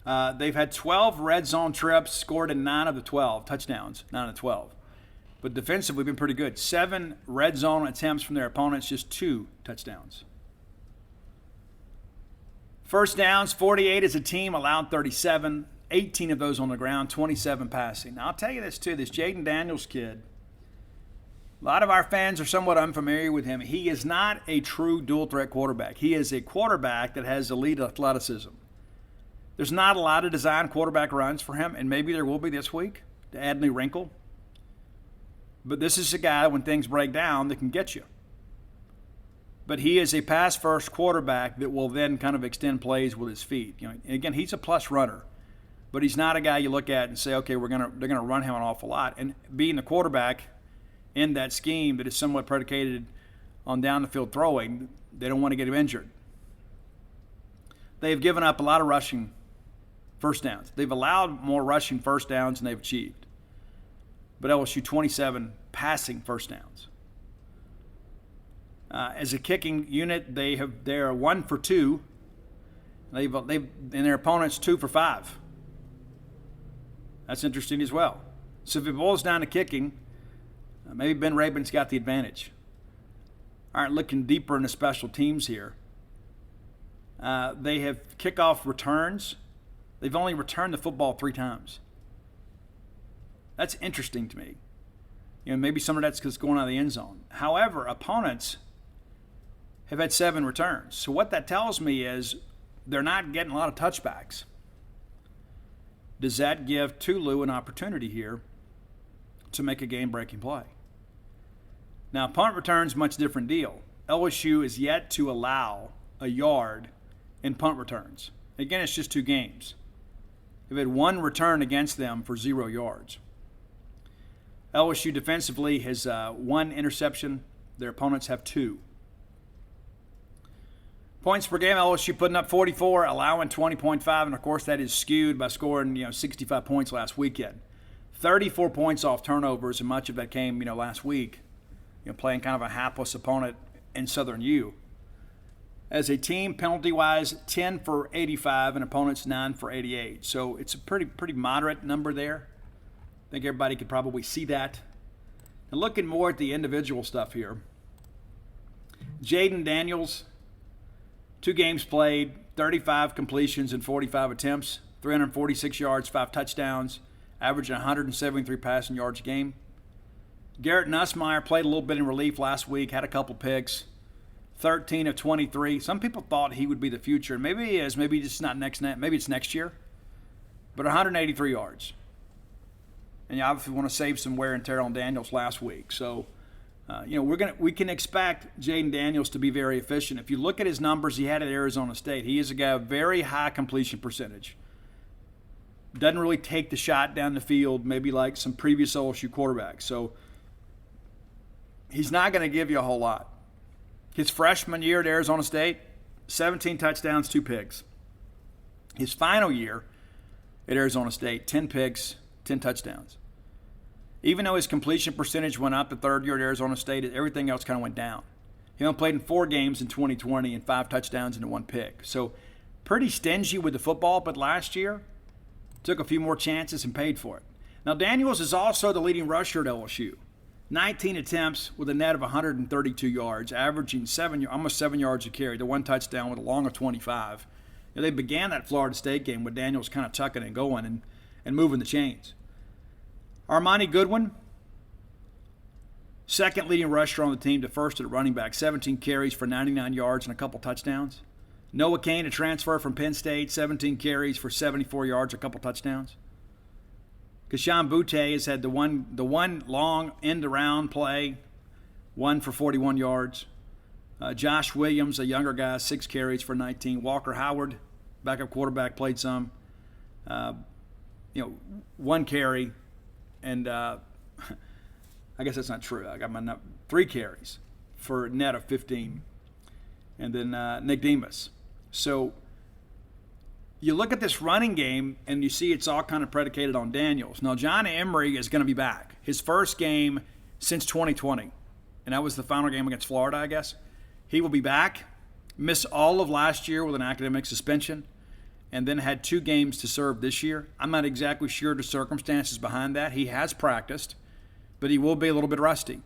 They've had 12 red zone trips, scored in 9 of the 12 touchdowns, 9 of 12. But defensively, we've been pretty good. 7 red zone attempts from their opponents, just 2 touchdowns. First downs, 48 as a team, allowed 37. 18 of those on the ground, 27 passing. Now, I'll tell you this, too. This Jaden Daniels kid, a lot of our fans are somewhat unfamiliar with him. He is not a true dual-threat quarterback. He is a quarterback that has elite athleticism. There's not a lot of design quarterback runs for him, and maybe there will be this week to add a new wrinkle. But this is a guy, when things break down, that can get you. But he is a pass-first quarterback that will then kind of extend plays with his feet. You know, again, he's a plus runner, but he's not a guy you look at and say, okay, they're gonna run him an awful lot. And being the quarterback in that scheme that is somewhat predicated on down-the-field throwing, they don't want to get him injured. They've given up a lot of rushing first downs. They've allowed more rushing first downs than they've achieved. But LSU 27 passing first downs. As a kicking unit, they're 1 for 2. They've and their opponents 2 for 5. That's interesting as well. So if it boils down to kicking, maybe Ben Rabin's got the advantage. All right, looking deeper into special teams here. They have kickoff returns. They've only returned the football 3 times. That's interesting to me. You know, maybe some of that's because it's going out of the end zone. However, opponents have had 7 returns. So what that tells me is they're not getting a lot of touchbacks. Does that give Tulu an opportunity here to make a game-breaking play? Now, punt returns, much different deal. LSU is yet to allow a yard in punt returns. Again, it's just 2 games. They've had 1 return against them for 0 yards. LSU defensively has 1 interception. Their opponents have 2. Points per game, LSU putting up 44, allowing 20.5, and of course that is skewed by scoring 65 points last weekend. 34 points off turnovers, and much of that came last week, playing kind of a hapless opponent in Southern U. As a team, penalty-wise, 10 for 85, and opponents 9 for 88. So it's a pretty moderate number there. I think everybody could probably see that. And looking more at the individual stuff here, Jaden Daniels, 2 games played, 35 completions and 45 attempts, 346 yards, 5 touchdowns, averaging 173 passing yards a game. Garrett Nussmeier played a little bit in relief last week, had a couple picks, 13 of 23. Some people thought he would be the future. Maybe he is. Maybe it's not maybe it's next year. But 183 yards. And you obviously want to save some wear and tear on Daniels last week. So, we can expect Jaden Daniels to be very efficient. If you look at his numbers he had at Arizona State, he is a guy with very high completion percentage. Doesn't really take the shot down the field, maybe like some previous LSU quarterbacks. So he's not going to give you a whole lot. His freshman year at Arizona State, 17 touchdowns, 2 picks. His final year at Arizona State, 10 picks, 10 touchdowns. Even though his completion percentage went up the 3rd year at Arizona State, everything else kind of went down. He only played in 4 games in 2020 and 5 touchdowns and 1 pick. So pretty stingy with the football, but last year took a few more chances and paid for it. Now Daniels is also the leading rusher at LSU. 19 attempts with a net of 132 yards, averaging almost 7 yards a carry, the 1 touchdown with a long of 25. They began that Florida State game with Daniels kind of tucking and going and moving the chains. Armani Goodwin, 2nd leading rusher on the team to 1st at running back, 17 carries for 99 yards and a couple touchdowns. Noah Cain, a transfer from Penn State, 17 carries for 74 yards, a couple touchdowns. Kashawn Butte has had the one long end-around play, 1 for 41 yards. Josh Williams, a younger guy, 6 carries for 19. Walker Howard, backup quarterback, played some. 1 carry. And I guess that's not true. I got my 3 carries for a net of 15. And then Nick Demas. So you look at this running game, and you see it's all kind of predicated on Daniels. Now, John Emery is going to be back. His first game since 2020. And that was the final game against Florida, I guess. He will be back. Missed all of last year with an academic suspension. And then had 2 games to serve this year. I'm not exactly sure the circumstances behind that. He has practiced. but he will be a little bit rusty.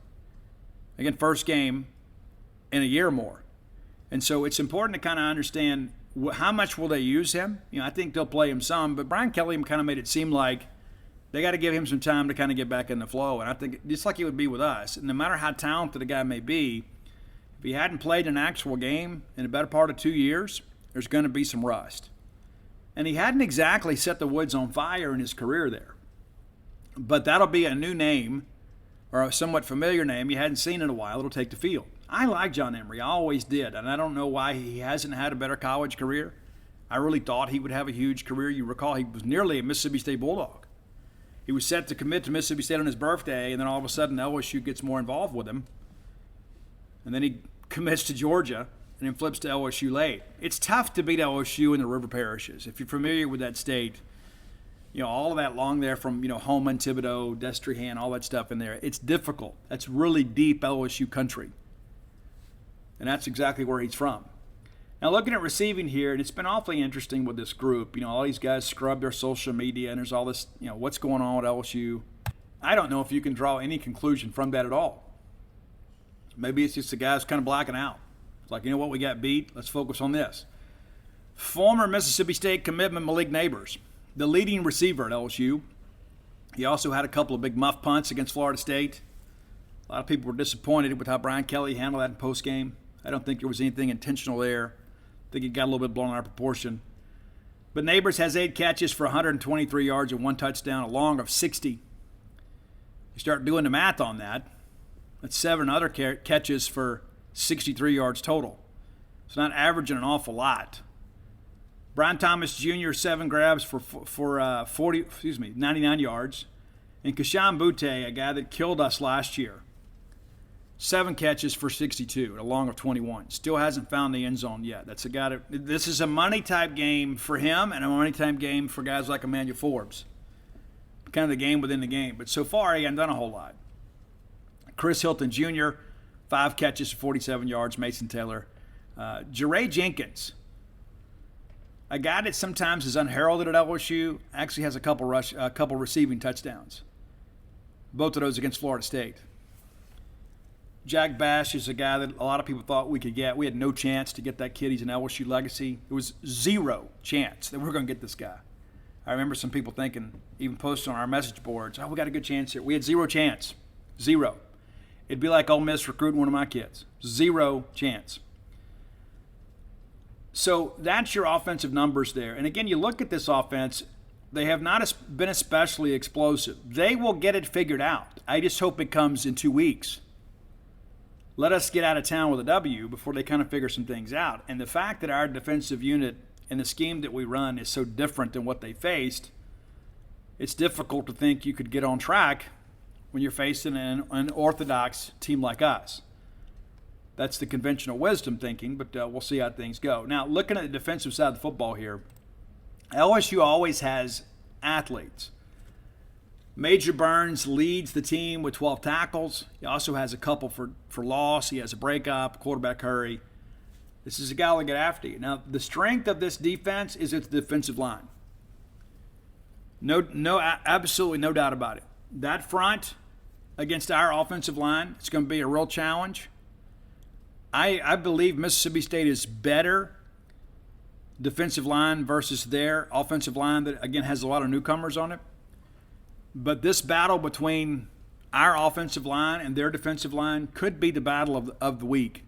Again, first game in a year or more. And so it's important to kind of understand how much will they use him. I think they'll play him some, but Brian Kelly kind of made it seem like they got to give him some time to kind of get back in the flow. And I think just like it would be with us, no matter how talented a guy may be, if he hadn't played an actual game in a better part of 2 years, there's going to be some rust. And he hadn't exactly set the woods on fire in his career there. But that'll be a new name, or a somewhat familiar name you hadn't seen in a while. It'll take the field. I like John Emery. I always did. And I don't know why he hasn't had a better college career. I really thought he would have a huge career. You recall he was nearly a Mississippi State Bulldog. He was set to commit to Mississippi State on his birthday, and then all of a sudden LSU gets more involved with him. And then he commits to Georgia and then flips to LSU late. It's tough to beat LSU in the river parishes. If you're familiar with that state, all of that long there from, Holman, Thibodeau, Destrehan, all that stuff in there, it's difficult. That's really deep LSU country. And that's exactly where he's from. Now, looking at receiving here, and it's been awfully interesting with this group. All these guys scrub their social media, and there's all this, what's going on with LSU. I don't know if you can draw any conclusion from that at all. Maybe it's just the guys kind of blacking out. It's like, we got beat. Let's focus on this. Former Mississippi State commitment Malik Neighbors, the leading receiver at LSU. He also had a couple of big muff punts against Florida State. A lot of people were disappointed with how Brian Kelly handled that in postgame. I don't think there was anything intentional there. I think it got a little bit blown out of proportion. But Neighbors has 8 catches for 123 yards and 1 touchdown, a long of 60. You start doing the math on that. That's 7 other catches for 63 yards total. It's not averaging an awful lot. Brian Thomas Jr., 7 grabs for 99 yards. And Kashawn Butte, a guy that killed us last year, 7 catches for 62, a long of 21. Still hasn't found the end zone yet. That's a guy this is a money-type game for him and a money-type game for guys like Emmanuel Forbes. Kind of the game within the game. But so far, he hasn't done a whole lot. Chris Hilton Jr., 5 catches for 47 yards. Mason Taylor. Jeray Jenkins, a guy that sometimes is unheralded at LSU, actually has a couple receiving touchdowns. Both of those against Florida State. Jack Bash is a guy that a lot of people thought we could get. We had no chance to get that kid. He's an LSU legacy. It was 0 chance that we were going to get this guy. I remember some people thinking, even posting on our message boards, we got a good chance here. We had 0 chance. 0. It'd be like Ole Miss recruiting one of my kids. 0 chance. So that's your offensive numbers there. And again, you look at this offense, they have not been especially explosive. They will get it figured out. I just hope it comes in 2 weeks. Let us get out of town with a W before they kind of figure some things out. And the fact that our defensive unit and the scheme that we run is so different than what they faced, it's difficult to think you could get on track when you're facing an orthodox team like us. That's the conventional wisdom thinking, but we'll see how things go. Now, looking at the defensive side of the football here, LSU always has athletes. Major Burns leads the team with 12 tackles. He also has a couple for loss. He has a breakup, quarterback hurry. This is a guy who'll get after you. Now, the strength of this defense is its defensive line. Absolutely no doubt about it. That front against our offensive line, it's going to be a real challenge. I believe Mississippi State is better defensive line versus their offensive line that, again, has a lot of newcomers on it. But this battle between our offensive line and their defensive line could be the battle of the week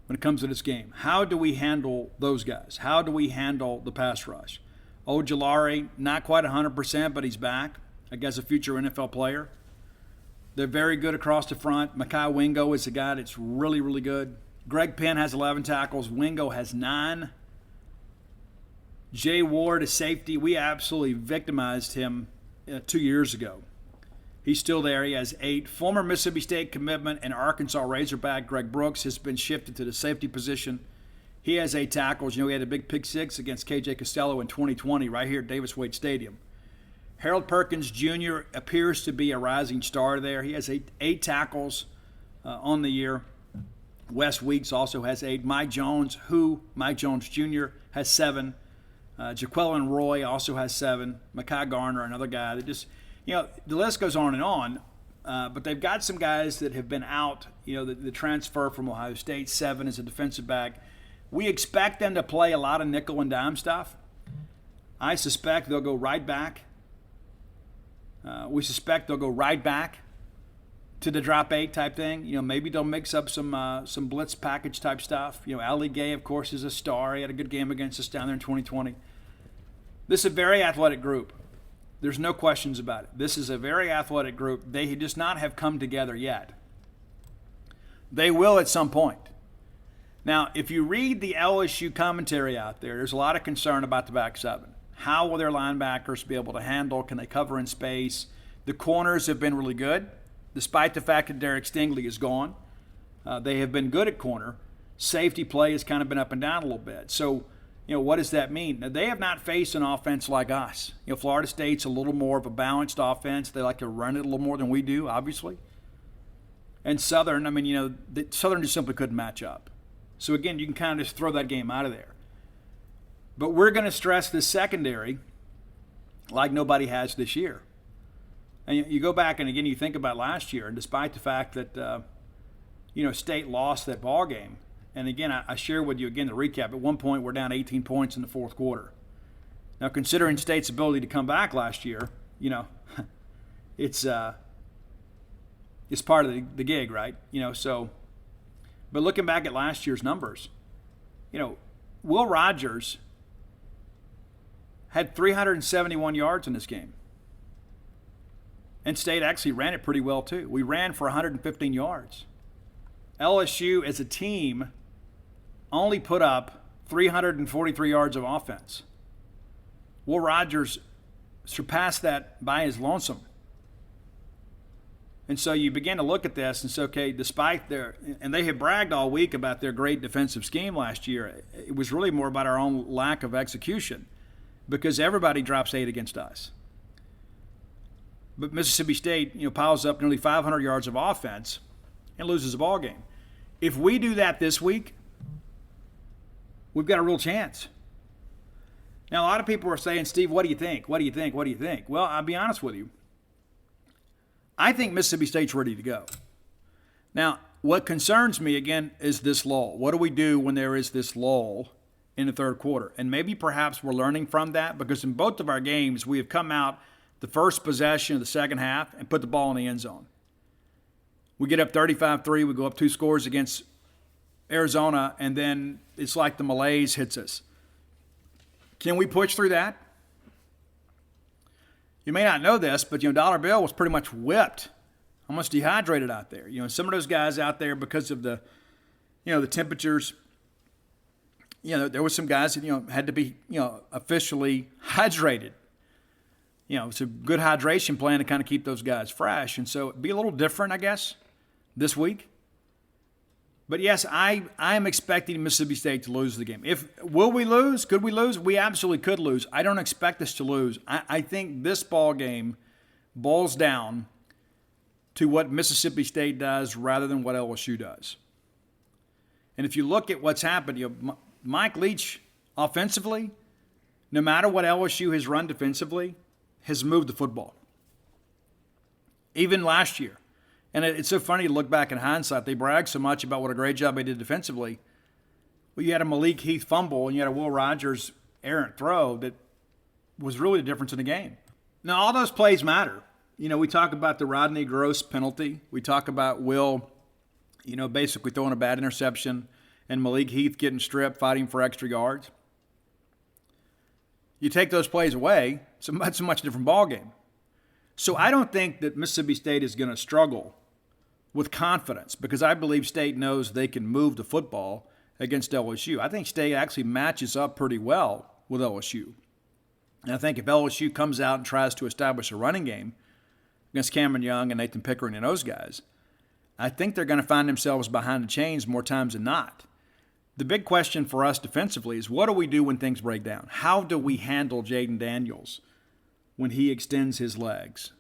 when it comes to this game. How do we handle those guys? How do we handle the pass rush? Ojulari, not quite 100%, but he's back. I guess a future NFL player. They're very good across the front. Mekhi Wingo is a guy that's really, really good. Greg Penn has 11 tackles. Wingo has 9. Jay Ward is safety. We absolutely victimized him 2 years ago. He's still there. He has 8. Former Mississippi State commitment and Arkansas Razorback Greg Brooks has been shifted to the safety position. He has 8 tackles. He had a big pick 6 against KJ Costello in 2020 right here at Davis Wade Stadium. Harold Perkins Jr. appears to be a rising star there. He has 8 tackles on the year. Wes Weeks also has 8. Mike Jones Jr. has 7. Jaquelin Roy also has 7. Mekhi Garner, another guy that just, the list goes on and on. But they've got some guys that have been out. The transfer from Ohio State, 7 as a defensive back. We expect them to play a lot of nickel and dime stuff. I suspect they'll go right back. We suspect they'll go right back to the drop 8 type thing. Maybe they'll mix up some blitz package type stuff. Ali Gay, of course, is a star. He had a good game against us down there in 2020. This is a very athletic group. There's no questions about it. This is a very athletic group. They just not have come together yet. They will at some point. Now, if you read the LSU commentary out there, there's a lot of concern about the back 7. How will their linebackers be able to handle? Can they cover in space? The corners have been really good, despite the fact that Derek Stingley is gone. They have been good at corner. Safety play has kind of been up and down a little bit. So, what does that mean? Now, they have not faced an offense like us. Florida State's a little more of a balanced offense. They like to run it a little more than we do, obviously. And Southern, Southern just simply couldn't match up. So, again, you can kind of just throw that game out of there. But we're going to stress this secondary like nobody has this year. And you go back and, again, you think about last year, and despite the fact that, State lost that ball game, and, again, I share with you, again, the recap. At one point, we're down 18 points in the fourth quarter. Now, considering State's ability to come back last year, it's part of the gig, right? But looking back at last year's numbers, Will Rogers had 371 yards in this game. And State actually ran it pretty well, too. We ran for 115 yards. LSU, as a team, only put up 343 yards of offense. Will Rogers surpassed that by his lonesome. And so you begin to look at this and say, okay, despite and they had bragged all week about their great defensive scheme last year, it was really more about our own lack of execution because everybody drops 8 against us. But Mississippi State, piles up nearly 500 yards of offense and loses a ball game. If we do that this week, we've got a real chance. Now, a lot of people are saying, Steve, what do you think? What do you think? What do you think? Well, I'll be honest with you. I think Mississippi State's ready to go. Now, what concerns me, again, is this lull. What do we do when there is this lull in the third quarter? And maybe perhaps we're learning from that because in both of our games, we have come out the first possession of the second half and put the ball in the end zone. We get up 35-3. We go up 2 scores against Arizona, and then it's like the malaise hits us. Can we push through that? You may not know this, but Dollar Bill was pretty much whipped, almost dehydrated out there. Some of those guys out there because of the temperatures. There was some guys that had to be officially hydrated. It's a good hydration plan to kind of keep those guys fresh, and so it'd be a little different, I guess, this week. But yes, I am expecting Mississippi State to lose the game. Will we lose? Could we lose? We absolutely could lose. I don't expect us to lose. I think this ball game boils down to what Mississippi State does rather than what LSU does. And if you look at what's happened, Mike Leach offensively, no matter what LSU has run defensively, has moved the football. Even last year. And it's so funny to look back in hindsight. They brag so much about what a great job they did defensively. Well, you had a Malik Heath fumble and you had a Will Rogers errant throw that was really the difference in the game. Now, all those plays matter. We talk about the Rodney Gross penalty. We talk about Will, basically throwing a bad interception and Malik Heath getting stripped, fighting for extra yards. You take those plays away, it's a much different ball game. So I don't think that Mississippi State is going to struggle with confidence because I believe State knows they can move the football against LSU. I think State actually matches up pretty well with LSU. And I think if LSU comes out and tries to establish a running game against Cameron Young and Nathan Pickering and those guys, I think they're going to find themselves behind the chains more times than not. The big question for us defensively is what do we do when things break down? How do we handle Jaden Daniels when he extends his legs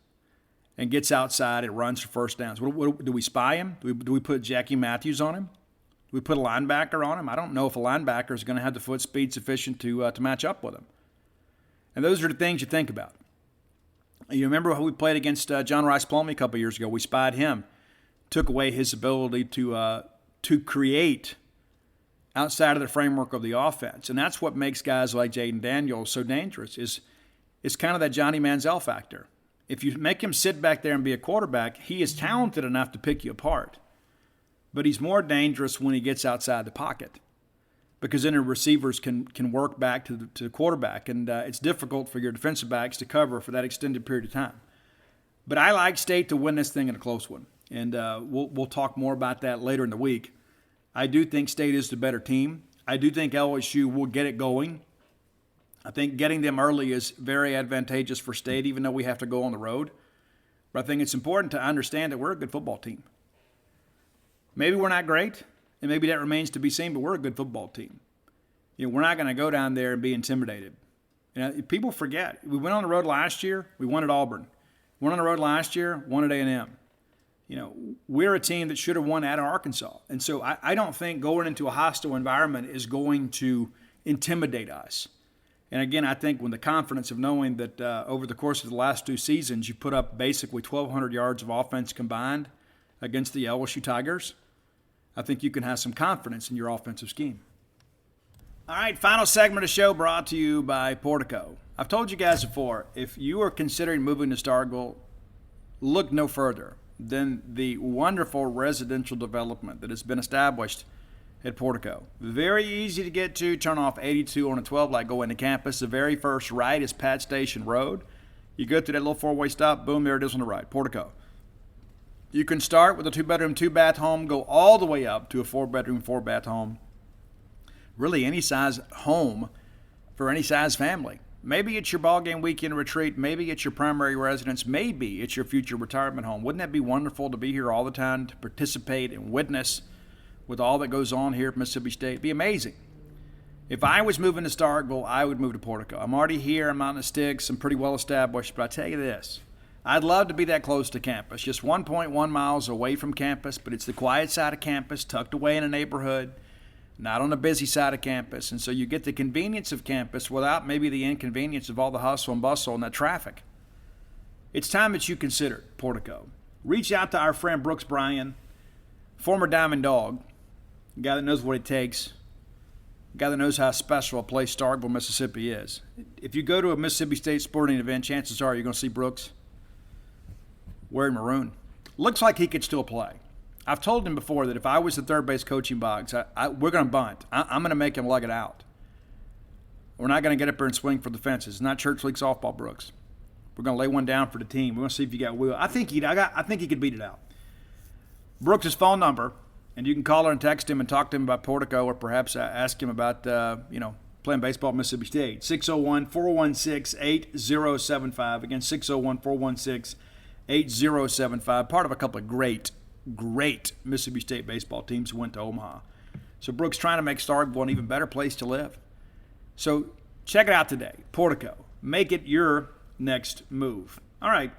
and gets outside and runs for first downs? Do we spy him? Do we put Jackie Matthews on him? Do we put a linebacker on him? I don't know if a linebacker is going to have the foot speed sufficient to match up with him. And those are the things you think about. You remember how we played against John Rice Plumlee a couple years ago? We spied him, took away his ability to create outside of the framework of the offense. And that's what makes guys like Jaden Daniels so dangerous is kind of that Johnny Manziel factor. If you make him sit back there and be a quarterback, he is talented enough to pick you apart. But he's more dangerous when he gets outside the pocket because then the receivers can work back to the quarterback, and it's difficult for your defensive backs to cover for that extended period of time. But I like State to win this thing in a close one, and we'll talk more about that later in the week. I do think State is the better team. I do think LSU will get it going. I think getting them early is very advantageous for State, even though we have to go on the road. But I think it's important to understand that we're a good football team. Maybe we're not great, and maybe that remains to be seen, but we're a good football team. We're not going to go down there and be intimidated. People forget. We went on the road last year. We won at Auburn. Went on the road last year, won at A&M. We're a team that should have won at Arkansas. And so I don't think going into a hostile environment is going to intimidate us. And again, I think when the confidence of knowing that over the course of the last 2 seasons, you put up basically 1,200 yards of offense combined against the LSU Tigers, I think you can have some confidence in your offensive scheme. All right, final segment of the show brought to you by Portico. I've told you guys before, if you are considering moving to Starkville, look no further than the wonderful residential development that has been established at Portico. Very easy to get to. Turn off 82 on a 12 light, go into campus. The very first right is Pat Station Road. You go through that little 4-way stop, boom, there it is on the right, Portico. You can start with a 2-bedroom, 2-bath home, go all the way up to a 4-bedroom, 4-bath home. Really any size home for any size family. Maybe it's your ball game weekend retreat. Maybe it's your primary residence. Maybe it's your future retirement home. Wouldn't that be wonderful to be here all the time, to participate and witness with all that goes on here at Mississippi State? It'd be amazing. If I was moving to Starkville, I would move to Portico. I'm already here. I'm out in the sticks. I'm pretty well established. But I tell you this, I'd love to be that close to campus. Just 1.1 miles away from campus, but it's the quiet side of campus, tucked away in a neighborhood, not on the busy side of campus. And so you get the convenience of campus without maybe the inconvenience of all the hustle and bustle and that traffic. It's time that you consider Portico. Reach out to our friend Brooks Bryan, former Diamond Dog, a guy that knows what it takes, a guy that knows how special a place Starkville, Mississippi is. If you go to a Mississippi State sporting event, chances are you're going to see Brooks wearing maroon. Looks like he could still play. I've told him before that if I was the third base coaching Boggs, we're going to bunt. I'm going to make him lug it out. We're not going to get up there and swing for the fences. It's not church league softball, Brooks. We're going to lay one down for the team. We're going to see if you got will. I think he could beat it out. Brooks' phone number, and you can call her and text him and talk to him about Portico, or perhaps ask him about playing baseball at Mississippi State. 601-416-8075. Again, 601-416-8075. Part of a couple of great Mississippi State baseball teams who went to Omaha. So Brooks trying to make Starkville an even better place to live. So check it out today. Portico. Make it your next move. All right.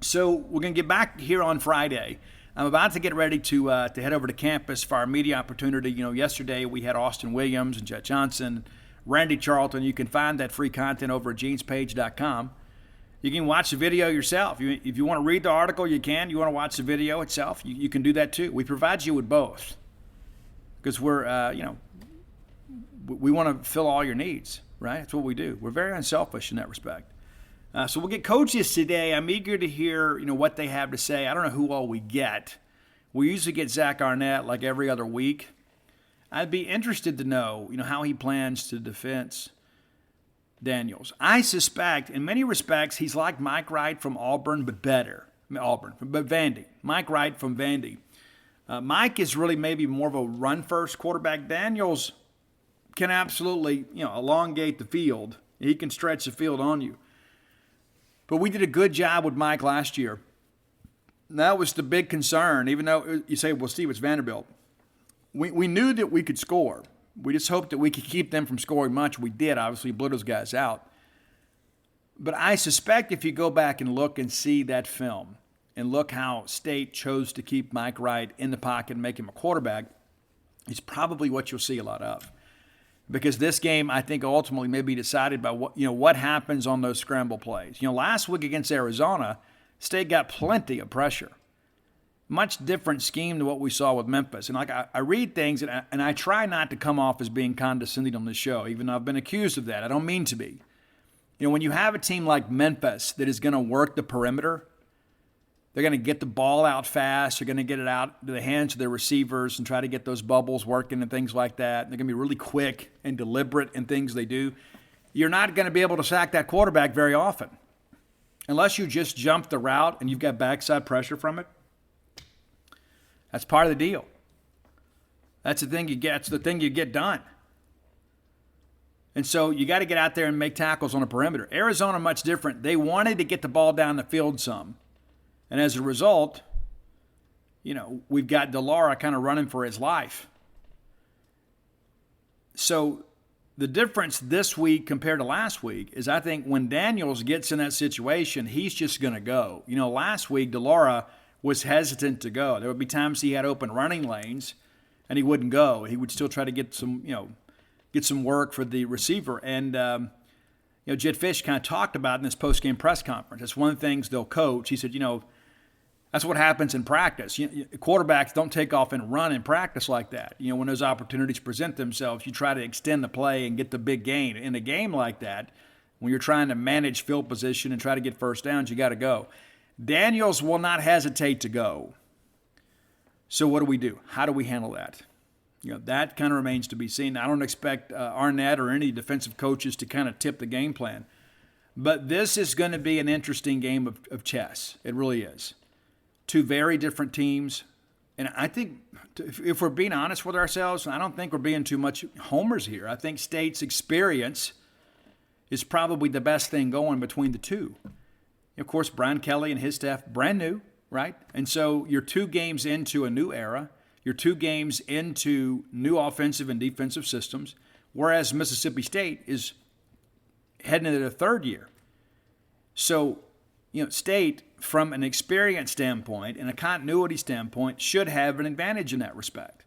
So we're going to get back here on Friday. I'm about to get ready to head over to campus for our media opportunity. Yesterday we had Austin Williams and Jet Johnson, Randy Charlton. You can find that free content over at genespage.com. You can watch the video yourself. If you want to read the article, you can. You want to watch the video itself, you can do that too. We provide you with both because we're, we want to fill all your needs, right? That's what we do. We're very unselfish in that respect. So we'll get coaches today. I'm eager to hear, what they have to say. I don't know who all we get. We usually get Zach Arnett like every other week. I'd be interested to know, how he plans to defense Daniels. I suspect, in many respects, he's like Mike Wright from Auburn, but better. But Vandy. Mike Wright from Vandy. Mike is really maybe more of a run-first quarterback. Daniels can absolutely, elongate the field. He can stretch the field on you. But we did a good job with Mike last year. That was the big concern, even though you say, well, Steve, it's Vanderbilt. We knew that we could score. We just hoped that we could keep them from scoring much. We did, obviously, blew those guys out. But I suspect if you go back and look and see that film and look how State chose to keep Mike Wright in the pocket and make him a quarterback, it's probably what you'll see a lot of. because this game, I think, ultimately may be decided by what happens on those scramble plays. Last week against Arizona, State got plenty of pressure. Much different scheme than what we saw with Memphis. And I read things, and I try not to come off as being condescending on this show, even though I've been accused of that. I don't mean to be. When you have a team like Memphis that is going to work the perimeter, they're going to get the ball out fast. They're going to get it out to the hands of their receivers and try to get those bubbles working and things like that. They're going to be really quick and deliberate in things they do. You're not going to be able to sack that quarterback very often unless you just jump the route and you've got backside pressure from it. That's part of the deal. That's the thing you get. It's the thing you get done. And so you got to get out there and make tackles on the perimeter. Arizona, much different. They wanted to get the ball down the field some. And as a result, we've got DeLaura kind of running for his life. So the difference this week compared to last week is I think when Daniels gets in that situation, he's just going to go. Last week, DeLaura was hesitant to go. There would be times he had open running lanes, and he wouldn't go. He would still try to get some work for the receiver. And Jed Fish kind of talked about in this post-game press conference. It's one of the things they'll coach. He said, that's what happens in practice. Quarterbacks don't take off and run in practice like that. When those opportunities present themselves, you try to extend the play and get the big gain. In a game like that, when you're trying to manage field position and try to get first downs, you got to go. Daniels will not hesitate to go. So what do? How do we handle that? That kind of remains to be seen. I don't expect Arnett or any defensive coaches to kind of tip the game plan. But this is going to be an interesting game of chess. It really is. Two very different teams. And I think, if we're being honest with ourselves, I don't think we're being too much homers here. I think State's experience is probably the best thing going between the two. Of course, Brian Kelly and his staff, brand new, right? And so you're 2 games into a new era. You're 2 games into new offensive and defensive systems, whereas Mississippi State is heading into their 3rd year. So, State, from an experience standpoint and a continuity standpoint, should have an advantage in that respect.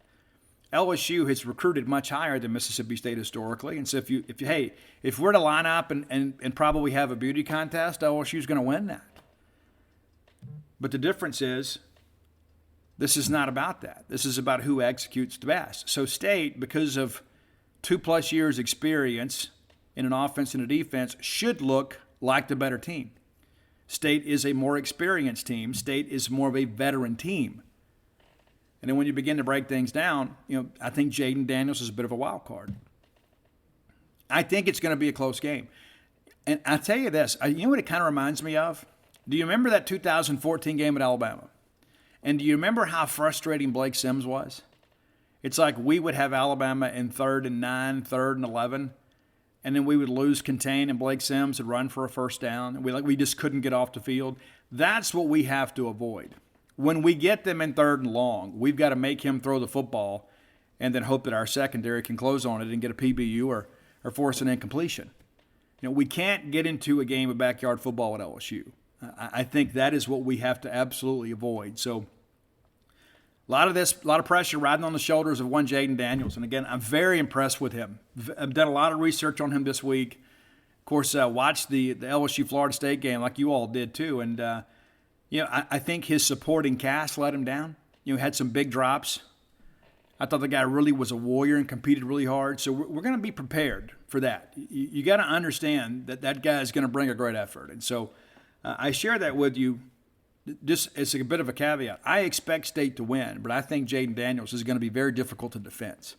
LSU has recruited much higher than Mississippi State historically, and so if we're to line up and probably have a beauty contest, LSU's going to win that. But the difference is, this is not about that. This is about who executes the best. So State, because of 2+ years experience in an offense and a defense, should look like the better team. State is a more experienced team. State is more of a veteran team. And then when you begin to break things down, I think Jaden Daniels is a bit of a wild card. I think it's going to be a close game. And I tell you this, what it kind of reminds me of? Do you remember that 2014 game at Alabama? And do you remember how frustrating Blake Sims was? It's like we would have Alabama in 3rd and 9, 3rd and 11, and then we would lose contain, and Blake Sims would run for a first down, and we just couldn't get off the field. That's what we have to avoid. When we get them in 3rd and long, we've got to make him throw the football and then hope that our secondary can close on it and get a PBU or force an incompletion. We can't get into a game of backyard football at LSU. I think that is what we have to absolutely avoid. So a lot of pressure riding on the shoulders of one Jaden Daniels. And again, I'm very impressed with him. I've done a lot of research on him this week. Of course, watched the LSU Florida State game like you all did too. And, I think his supporting cast let him down. Had some big drops. I thought the guy really was a warrior and competed really hard. So we're going to be prepared for that. You got to understand that guy is going to bring a great effort. And so I share that with you just as a bit of a caveat. I expect State to win, but I think Jaden Daniels is going to be very difficult to defense.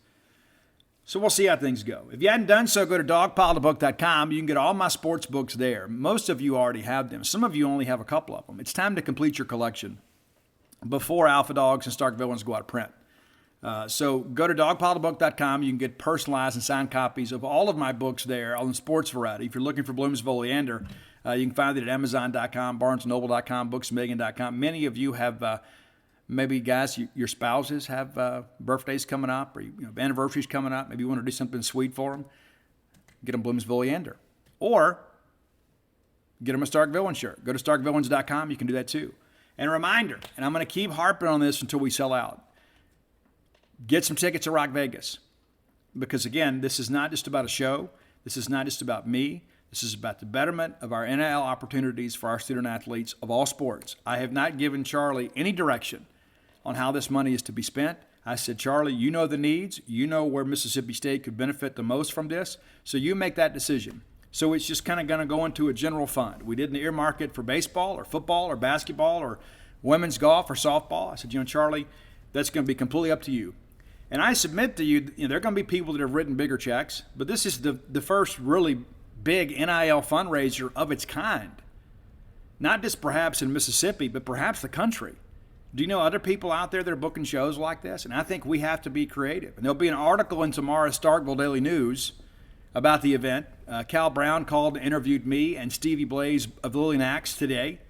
So we'll see how things go. If you hadn't done so, go to dogpilethebook.com. You can get all my sports books there. Most of you already have them. Some of you only have a couple of them. It's time to complete your collection before Alpha Dogs and Stark Villains go out of print. So go to dogpilethebook.com. You can get personalized and signed copies of all of my books there on the sports variety. If you're looking for Bloomsville Leander, you can find it at Amazon.com, BarnesandNoble.com, BooksMegan.com. Many of you have maybe, guys, your spouses have birthdays coming up or anniversaries coming up. Maybe you want to do something sweet for them. Get them Bloomsville Leander. Or get them a Stark Villain shirt. Go to StarkVillains.com. You can do that too. And a reminder, and I'm going to keep harping on this until we sell out. Get some tickets to Rock Vegas. because, again, this is not just about a show. This is not just about me. This is about the betterment of our NIL opportunities for our student athletes of all sports. I have not given Charlie any direction on how this money is to be spent. I said, Charlie, you know the needs. You know where Mississippi State could benefit the most from this. So you make that decision. So it's just kind of going to go into a general fund. We didn't earmark it for baseball or football or basketball or women's golf or softball. I said, Charlie, that's going to be completely up to you. And I submit to you, there are going to be people that have written bigger checks, but this is the first really big NIL fundraiser of its kind. Not just perhaps in Mississippi, but perhaps the country. Do you know other people out there that are booking shows like this? And I think we have to be creative. And there'll be an article in tomorrow's Starkville Daily News about the event. Cal Brown called and interviewed me and Stevie Blaze of Lillian Axe today.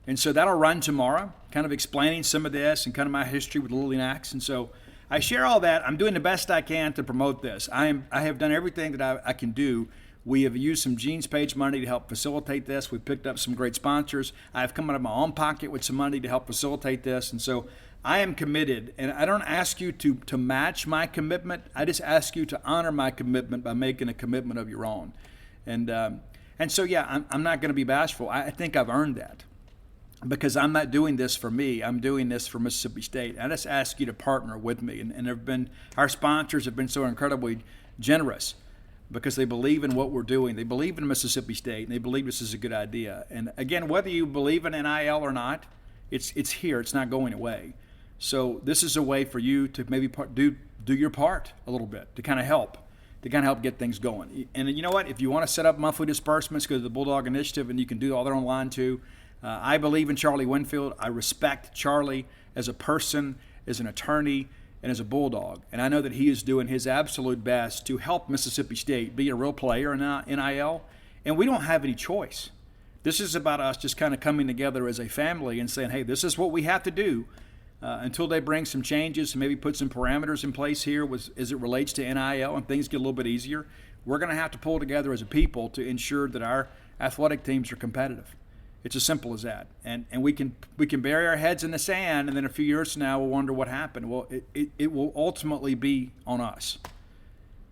And so that'll run tomorrow, kind of explaining some of this and kind of my history with Lillian Axe. And so I share all that. I'm doing the best I can to promote this. I have done everything that I can do. We have used some Gene's Page money to help facilitate this. We've picked up some great sponsors. I've come out of my own pocket with some money to help facilitate this. And so I am committed. And I don't ask you to match my commitment. I just ask you to honor my commitment by making a commitment of your own. And so, yeah, I'm not going to be bashful. I think I've earned that, because I'm not doing this for me. I'm doing this for Mississippi State. I just ask you to partner with me. And our sponsors have been so incredibly generous, because they believe in what we're doing. They believe in Mississippi State, and they believe this is a good idea. And again, whether you believe in NIL or not, it's here. It's not going away. So this is a way for you to maybe do your part a little bit to kind of help get things going. And you know what? If you want to set up monthly disbursements, go to the Bulldog Initiative, and you can do all that online too. I believe in Charlie Winfield. I respect Charlie as a person, as an attorney, and as a Bulldog. And I know that he is doing his absolute best to help Mississippi State be a real player in NIL. And we don't have any choice. This is about us just kind of coming together as a family and saying, hey, this is what we have to do until they bring some changes and maybe put some parameters in place here as it relates to NIL and things get a little bit easier. We're going to have to pull together as a people to ensure that our athletic teams are competitive. It's as simple as that. And we can bury our heads in the sand, and then a few years from now we'll wonder what happened. Well, it will ultimately be on us,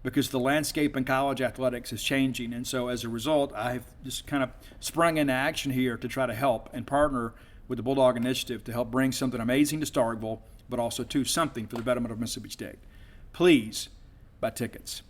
because the landscape in college athletics is changing. And so as a result, I've just kind of sprung into action here to try to help and partner with the Bulldog Initiative to help bring something amazing to Starkville, but also to something for the betterment of Mississippi State. Please buy tickets.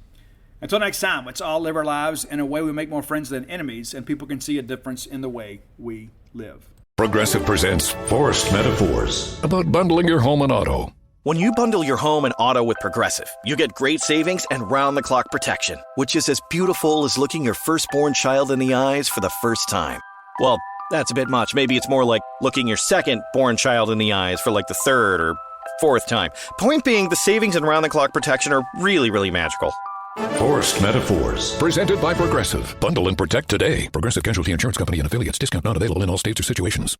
Until next time, let's all live our lives in a way we make more friends than enemies, and people can see a difference in the way we live. Progressive presents Forced Metaphors about bundling your home and auto. When you bundle your home and auto with Progressive, you get great savings and round-the-clock protection, which is as beautiful as looking your firstborn child in the eyes for the first time. Well, that's a bit much. Maybe it's more like looking your second-born child in the eyes for like the third or fourth time. Point being, the savings and round-the-clock protection are really, really magical. Forced Metaphors, presented by Progressive. Bundle and protect today. Progressive Casualty Insurance Company and affiliates. Discount not available in all states or situations.